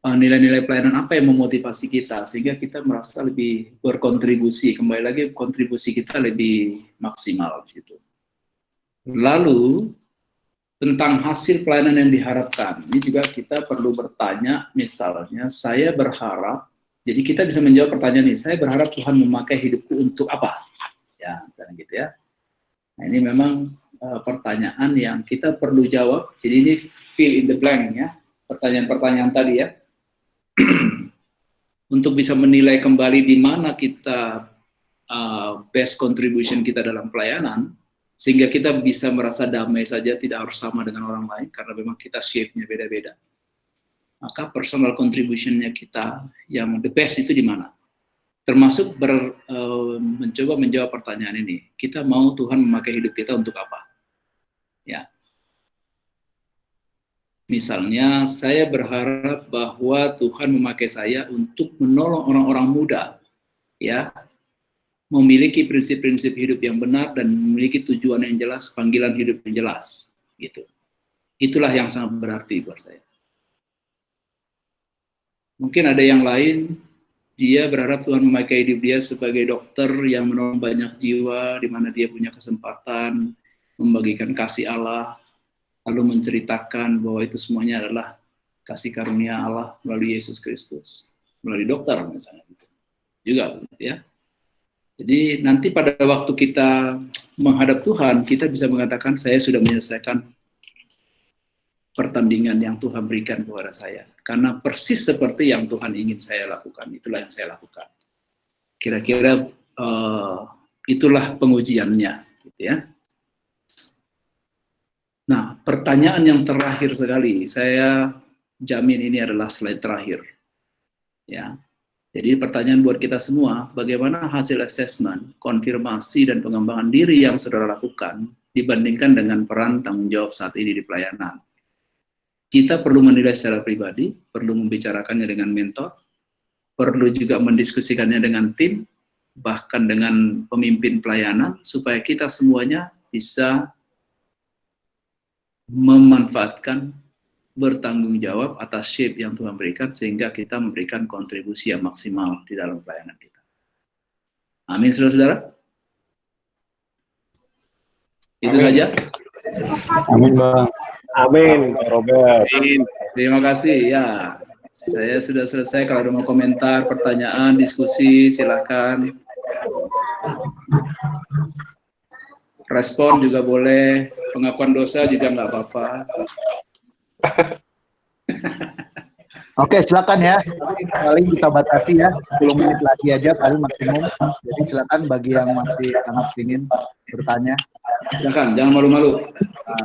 nilai-nilai pelayanan apa yang memotivasi kita sehingga kita merasa lebih berkontribusi. Kembali lagi, kontribusi kita lebih maksimal di situ. Lalu tentang hasil pelayanan yang diharapkan, ini juga kita perlu bertanya. Misalnya, saya berharap, jadi kita bisa menjawab pertanyaan ini, saya berharap Tuhan memakai hidupku untuk apa? Ya, misalnya gitu ya. Nah, ini memang pertanyaan yang kita perlu jawab. Jadi ini fill in the blank ya, pertanyaan-pertanyaan tadi ya. Untuk bisa menilai kembali di mana kita best contribution kita dalam pelayanan, sehingga kita bisa merasa damai saja, tidak harus sama dengan orang lain, karena memang kita shape-nya beda-beda. maka personal contribution-nya kita yang the best itu di mana? Termasuk mencoba menjawab pertanyaan ini. Kita mau Tuhan memakai hidup kita untuk apa? Ya. Misalnya, saya berharap bahwa Tuhan memakai saya untuk menolong orang-orang muda, ya, memiliki prinsip-prinsip hidup yang benar dan memiliki tujuan yang jelas, panggilan hidup yang jelas, gitu. Itulah yang sangat berarti buat saya. Mungkin ada yang lain, dia berharap Tuhan memakai hidup dia sebagai dokter yang menolong banyak jiwa, di mana dia punya kesempatan membagikan kasih Allah, lalu menceritakan bahwa itu semuanya adalah kasih karunia Allah melalui Yesus Kristus, melalui dokter misalnya. Juga, ya. Jadi nanti pada waktu kita menghadap Tuhan, kita bisa mengatakan saya sudah menyelesaikan pertandingan yang Tuhan berikan kepada saya. Karena persis seperti yang Tuhan ingin saya lakukan, itulah yang saya lakukan. Kira-kira itulah pengujiannya, gitu ya. Nah, pertanyaan yang terakhir sekali, saya jamin ini adalah slide terakhir. Ya. Jadi pertanyaan buat kita semua, bagaimana hasil assessment, konfirmasi, dan pengembangan diri yang saudara lakukan dibandingkan dengan peran tanggung jawab saat ini di pelayanan? Kita perlu menilai secara pribadi, perlu membicarakannya dengan mentor, perlu juga mendiskusikannya dengan tim, bahkan dengan pemimpin pelayanan, supaya kita semuanya bisa memanfaatkan, bertanggung jawab atas shape yang Tuhan berikan, sehingga kita memberikan kontribusi yang maksimal di dalam pelayanan kita. Amin, saudara-saudara. Itu saja. Amin, Bang. Amin, Pak Robert. Amin. Terima kasih. Ya, saya sudah selesai. Kalau ada mau komentar, pertanyaan, diskusi, silakan. Respon juga boleh. Pengakuan dosa juga nggak apa-apa. Oke, silakan ya. Paling kita batasi ya, 10 menit lagi aja paling maksimum. Jadi silakan bagi yang masih sangat ingin bertanya. Silakan, jangan malu-malu.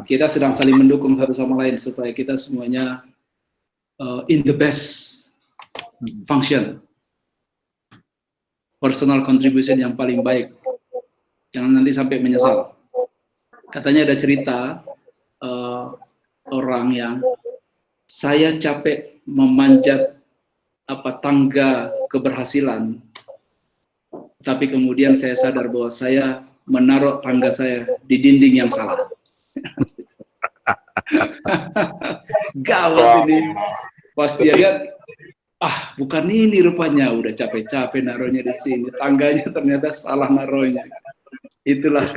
Kita sedang saling mendukung satu sama lain supaya kita semuanya in the best function. Personal contribution yang paling baik. Jangan nanti sampai menyesal. Katanya ada cerita orang yang saya capek memanjat tangga keberhasilan, tapi kemudian saya sadar bahwa saya menaruh tangga saya di dinding yang salah. Gawat ini. Pas dia lihat, bukan ini rupanya, udah capek-capek naruhnya di sini, tangganya ternyata salah naruhnya. Itulah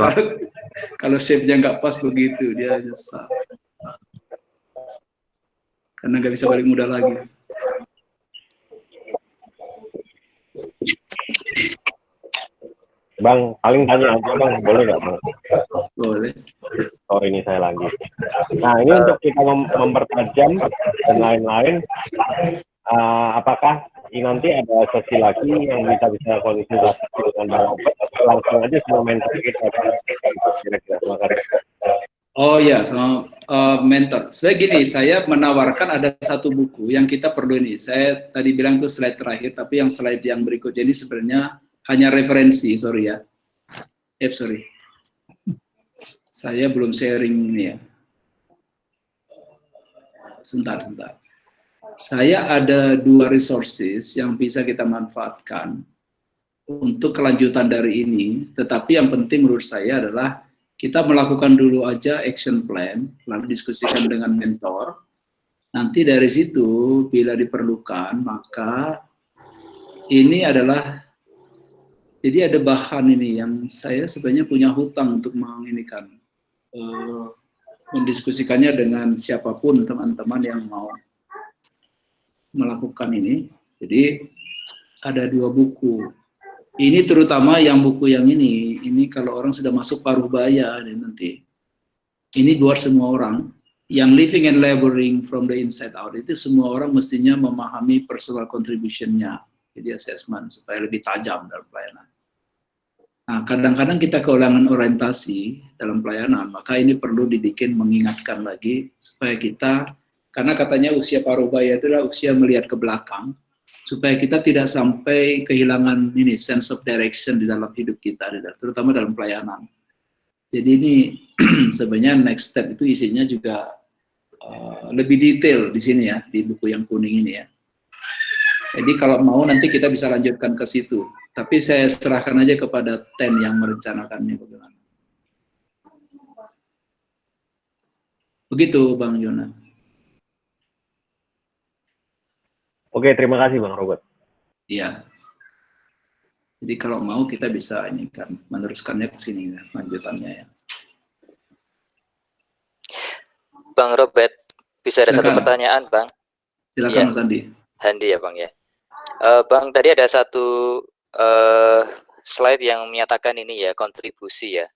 kalau shape-nya nggak pas begitu, dia nyesal. Karena nggak bisa balik modal lagi. Bang, paling tanya aja Bang, boleh nggak Bang? Boleh. Oh ini saya lagi. Nah ini untuk kita mempertajam dan lain-lain, apakah ini nanti ada sesi lagi yang bisa konsultasi dengan Bang Robert, langsung aja semua mentor kita. Kira-kira, terima kasih. Oh ya, sama mentor. Sebenarnya gini, saya menawarkan ada satu buku yang kita perlu ini. Saya tadi bilang itu slide terakhir, tapi yang slide yang berikutnya ini sebenarnya hanya referensi, sorry ya. Sorry. Saya belum sharing ini ya. Sebentar. Saya ada 2 resources yang bisa kita manfaatkan untuk kelanjutan dari ini, tetapi yang penting menurut saya adalah kita melakukan dulu aja action plan, lalu diskusikan dengan mentor. Nanti dari situ, bila diperlukan, maka ini adalah, jadi ada bahan ini yang saya sebenarnya punya hutang untuk menginikan, mendiskusikannya dengan siapapun teman-teman yang mau melakukan ini. Jadi ada 2 buku. Ini terutama yang buku yang ini kalau orang sudah masuk paruh baya nanti. Ini buat semua orang yang living and laboring from the inside out, itu semua orang mestinya memahami personal contribution-nya. Jadi assessment supaya lebih tajam dalam pelayanan. Nah, kadang-kadang kita kehilangan orientasi dalam pelayanan, maka ini perlu dibikin mengingatkan lagi supaya kita Karena katanya usia parubaya itu adalah usia melihat ke belakang, supaya kita tidak sampai kehilangan ini sense of direction di dalam hidup kita, terutama dalam pelayanan. Jadi ini sebenarnya next step itu isinya juga lebih detail di sini ya, di buku yang kuning ini ya. Jadi kalau mau nanti kita bisa lanjutkan ke situ. Tapi saya serahkan aja kepada Ten yang merencanakannya bagaimana. Begitu Bang Yona. Oke, terima kasih Bang Robert. Iya. Jadi kalau mau kita bisa ini kan meneruskannya ke sini lanjutannya ya. Bang Robert, bisa ada satu Silakan. pertanyaan, Bang? Silakan Iya. Mas Andi. Handi ya, Bang ya. Bang, tadi ada satu slide yang menyatakan ini ya, kontribusi ya.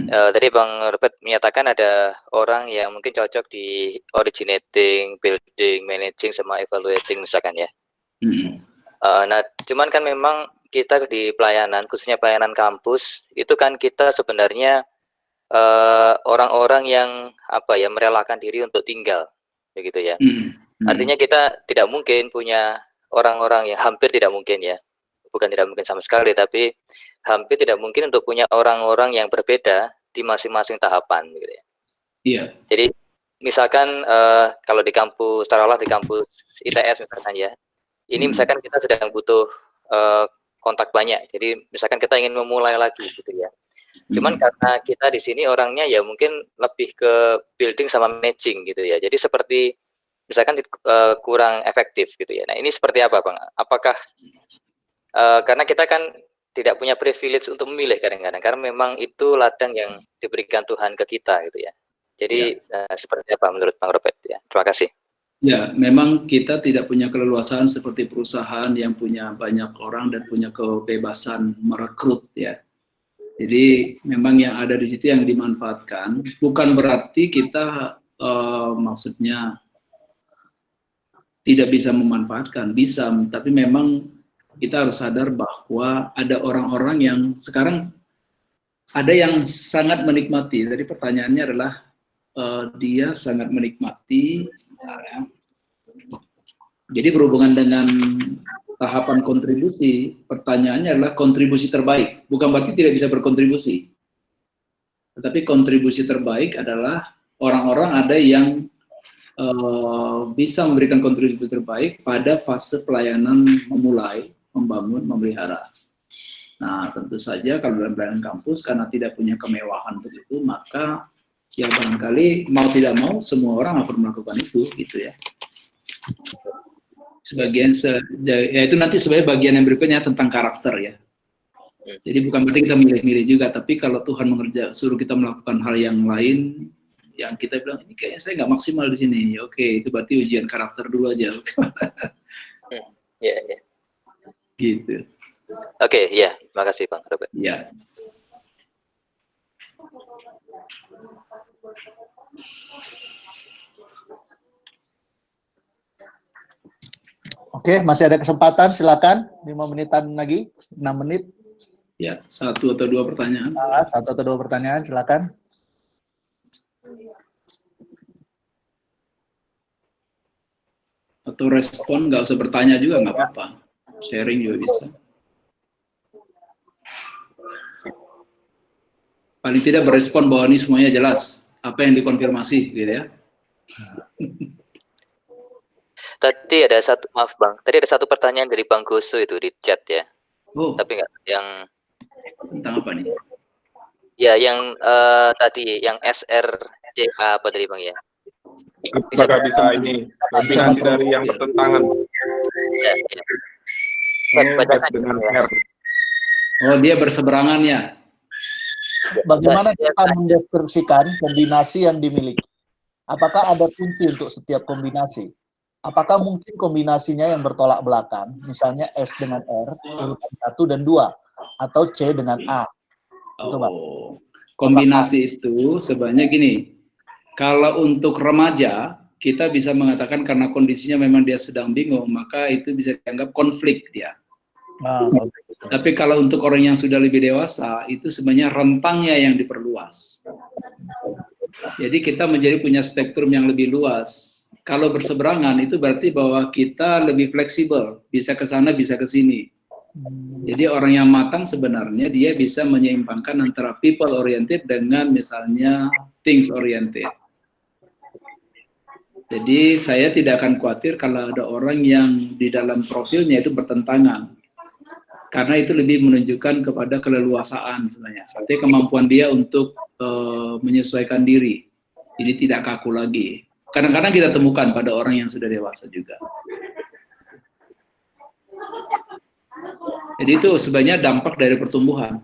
Tadi Bang Robert menyatakan ada orang yang mungkin cocok di originating, building, managing, sama evaluating misalkan ya. Nah, cuman kan memang kita di pelayanan, khususnya pelayanan kampus, itu kan kita sebenarnya orang-orang yang apa ya, merelakan diri untuk tinggal, begitu ya. Artinya kita tidak mungkin punya orang-orang yang hampir tidak mungkin ya, bukan tidak mungkin sama sekali, tapi hampir tidak mungkin untuk punya orang-orang yang berbeda di masing-masing tahapan, gitu ya. Iya. Jadi misalkan kalau di kampus, taruhlah di kampus ITS misalkan ya, ini misalkan kita sedang butuh kontak banyak, jadi misalkan kita ingin memulai lagi, gitu ya. Cuman karena kita di sini orangnya ya mungkin lebih ke building sama managing gitu ya. Jadi seperti misalkan kurang efektif gitu ya. Nah, ini seperti apa, Bang? Apakah karena kita kan tidak punya privilege untuk memilih kadang-kadang, karena memang itu ladang yang diberikan Tuhan ke kita gitu ya. Jadi seperti apa menurut Bang Robert ya? Terima kasih. Ya, memang kita tidak punya keleluasaan seperti perusahaan yang punya banyak orang dan punya kebebasan merekrut ya. Jadi memang yang ada di situ yang dimanfaatkan, bukan berarti kita maksudnya tidak bisa memanfaatkan, bisa, tapi memang kita harus sadar bahwa ada orang-orang yang sekarang ada yang sangat menikmati. Jadi pertanyaannya adalah dia sangat menikmati. Jadi berhubungan dengan tahapan kontribusi, pertanyaannya adalah kontribusi terbaik. Bukan berarti tidak bisa berkontribusi. Tetapi kontribusi terbaik adalah orang-orang ada yang bisa memberikan kontribusi terbaik pada fase pelayanan memulai, membangun, memelihara. Nah, tentu saja kalau dalam pelayanan kampus, karena tidak punya kemewahan begitu, maka ya barangkali mau tidak mau semua orang akan melakukan itu, gitu ya. Sebagian ya itu nanti sebagai bagian yang berikutnya tentang karakter ya. Jadi bukan berarti kita milih-milih juga, tapi kalau Tuhan suruh kita melakukan hal yang lain, yang kita bilang ini kayaknya saya nggak maksimal di sini, oke, itu berarti ujian karakter dulu aja. Ya, ya. Gitu. Oke, ya, makasih Bang Robert. Ya. Oke, masih ada kesempatan, silakan 5 menitan lagi, 6 menit. Ya, 1 atau 2 pertanyaan. 1 atau 2 pertanyaan, silakan. Atau respon, nggak usah bertanya juga, nggak apa-apa. Sharing juga bisa. Paling tidak berespon bahwa ini semuanya jelas. Apa yang dikonfirmasi, gitu ya. Tadi ada satu, maaf Bang, tadi ada satu pertanyaan dari Bang Goso itu di chat ya. Oh. Tapi nggak yang tentang apa nih? Ya, yang tadi yang SRCA apa tadi Bang ya? Apakah bisa ini kombinasi dari yang bertentangan? Ya, ya. S dengan R. Oh, dia berseberangan ya. Bagaimana kita mendeskripsikan kombinasi yang dimiliki? Apakah ada kunci untuk setiap kombinasi? Apakah mungkin kombinasinya yang bertolak belakang, misalnya S dengan R, urutan 1 dan 2, atau C dengan A? Oh, kombinasi itu sebenarnya gini, kalau untuk remaja, kita bisa mengatakan karena kondisinya memang dia sedang bingung, maka itu bisa dianggap konflik dia. Tapi kalau untuk orang yang sudah lebih dewasa, itu sebenarnya rentangnya yang diperluas. Jadi kita menjadi punya spektrum yang lebih luas. Kalau berseberangan itu berarti bahwa kita lebih fleksibel, bisa ke sana, bisa ke sini. Jadi orang yang matang sebenarnya dia bisa menyeimbangkan antara people oriented dengan misalnya things oriented. Jadi saya tidak akan khawatir kalau ada orang yang di dalam profilnya itu bertentangan. Karena itu lebih menunjukkan kepada keleluasaan sebenarnya. Artinya kemampuan dia untuk menyesuaikan diri. Ini tidak kaku lagi. Kadang-kadang kita temukan pada orang yang sudah dewasa juga. Jadi itu sebenarnya dampak dari pertumbuhan.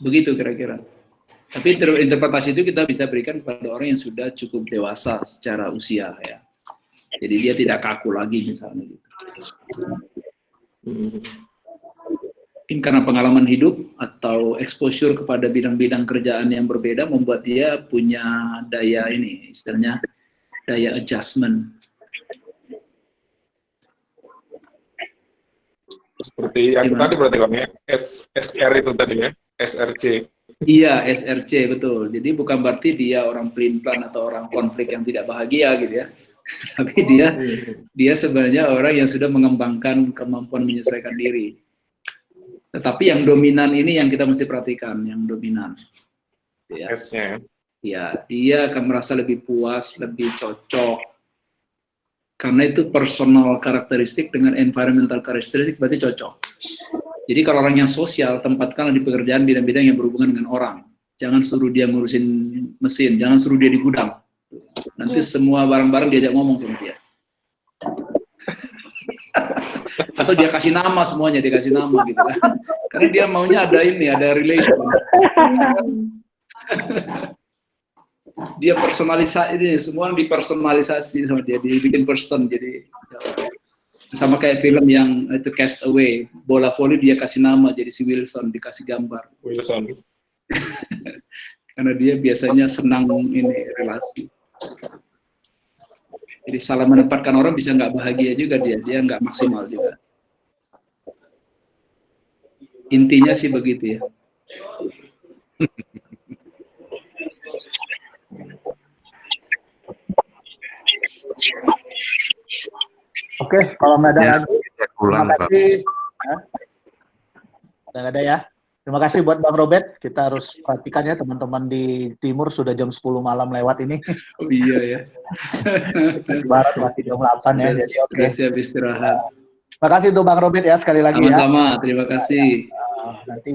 Begitu kira-kira. Tapi interpretasi itu kita bisa berikan kepada orang yang sudah cukup dewasa secara usia ya. Jadi dia tidak kaku lagi misalnya gitu. Mungkin karena pengalaman hidup atau exposure kepada bidang-bidang kerjaan yang berbeda membuat dia punya daya ini, istilahnya daya adjustment. Seperti yang tadi berarti Bang ya, SR itu tadi ya, SRC. Iya, SRC betul. Jadi bukan berarti dia orang pelin-pelan atau orang konflik yang tidak bahagia gitu ya. Tapi dia sebenarnya orang yang sudah mengembangkan kemampuan menyesuaikan diri. Tetapi yang dominan ini yang kita mesti perhatikan, yang dominan. Ya. S-nya. Ya, dia akan merasa lebih puas, lebih cocok. Karena itu personal karakteristik dengan environmental karakteristik berarti cocok. Jadi kalau orang yang sosial, tempatkanlah di pekerjaan bidang-bidang yang berhubungan dengan orang. Jangan suruh dia ngurusin mesin, jangan suruh dia di gudang. Nanti semua barang-barang diajak ngomong sama dia. Atau dia kasih nama semuanya, dia kasih nama gitu kan. Karena dia maunya ada ini, ada relation. Dia personalisasi ini, semua dipersonalisasi sama dia, dibikin person. Jadi sama kayak film yang itu Cast Away, bola voli dia kasih nama jadi si Wilson, dikasih gambar. Wilson. Karena dia biasanya senang ini relasi. Jadi salah menempatkan orang bisa nggak bahagia juga dia nggak maksimal juga. Intinya sih begitu ya. Oke, kalau nggak ada lagi, terima kasih. Nggak ada ya. Terima kasih buat Bang Robert. Kita harus perhatikan ya teman-teman di timur sudah jam 10 malam lewat ini. Oh iya ya. Di barat masih jam 8 ya. Jadi oke. Siap istirahat. Terima kasih untuk Bang Robert ya sekali lagi ya. Sama-sama, terima kasih. Nanti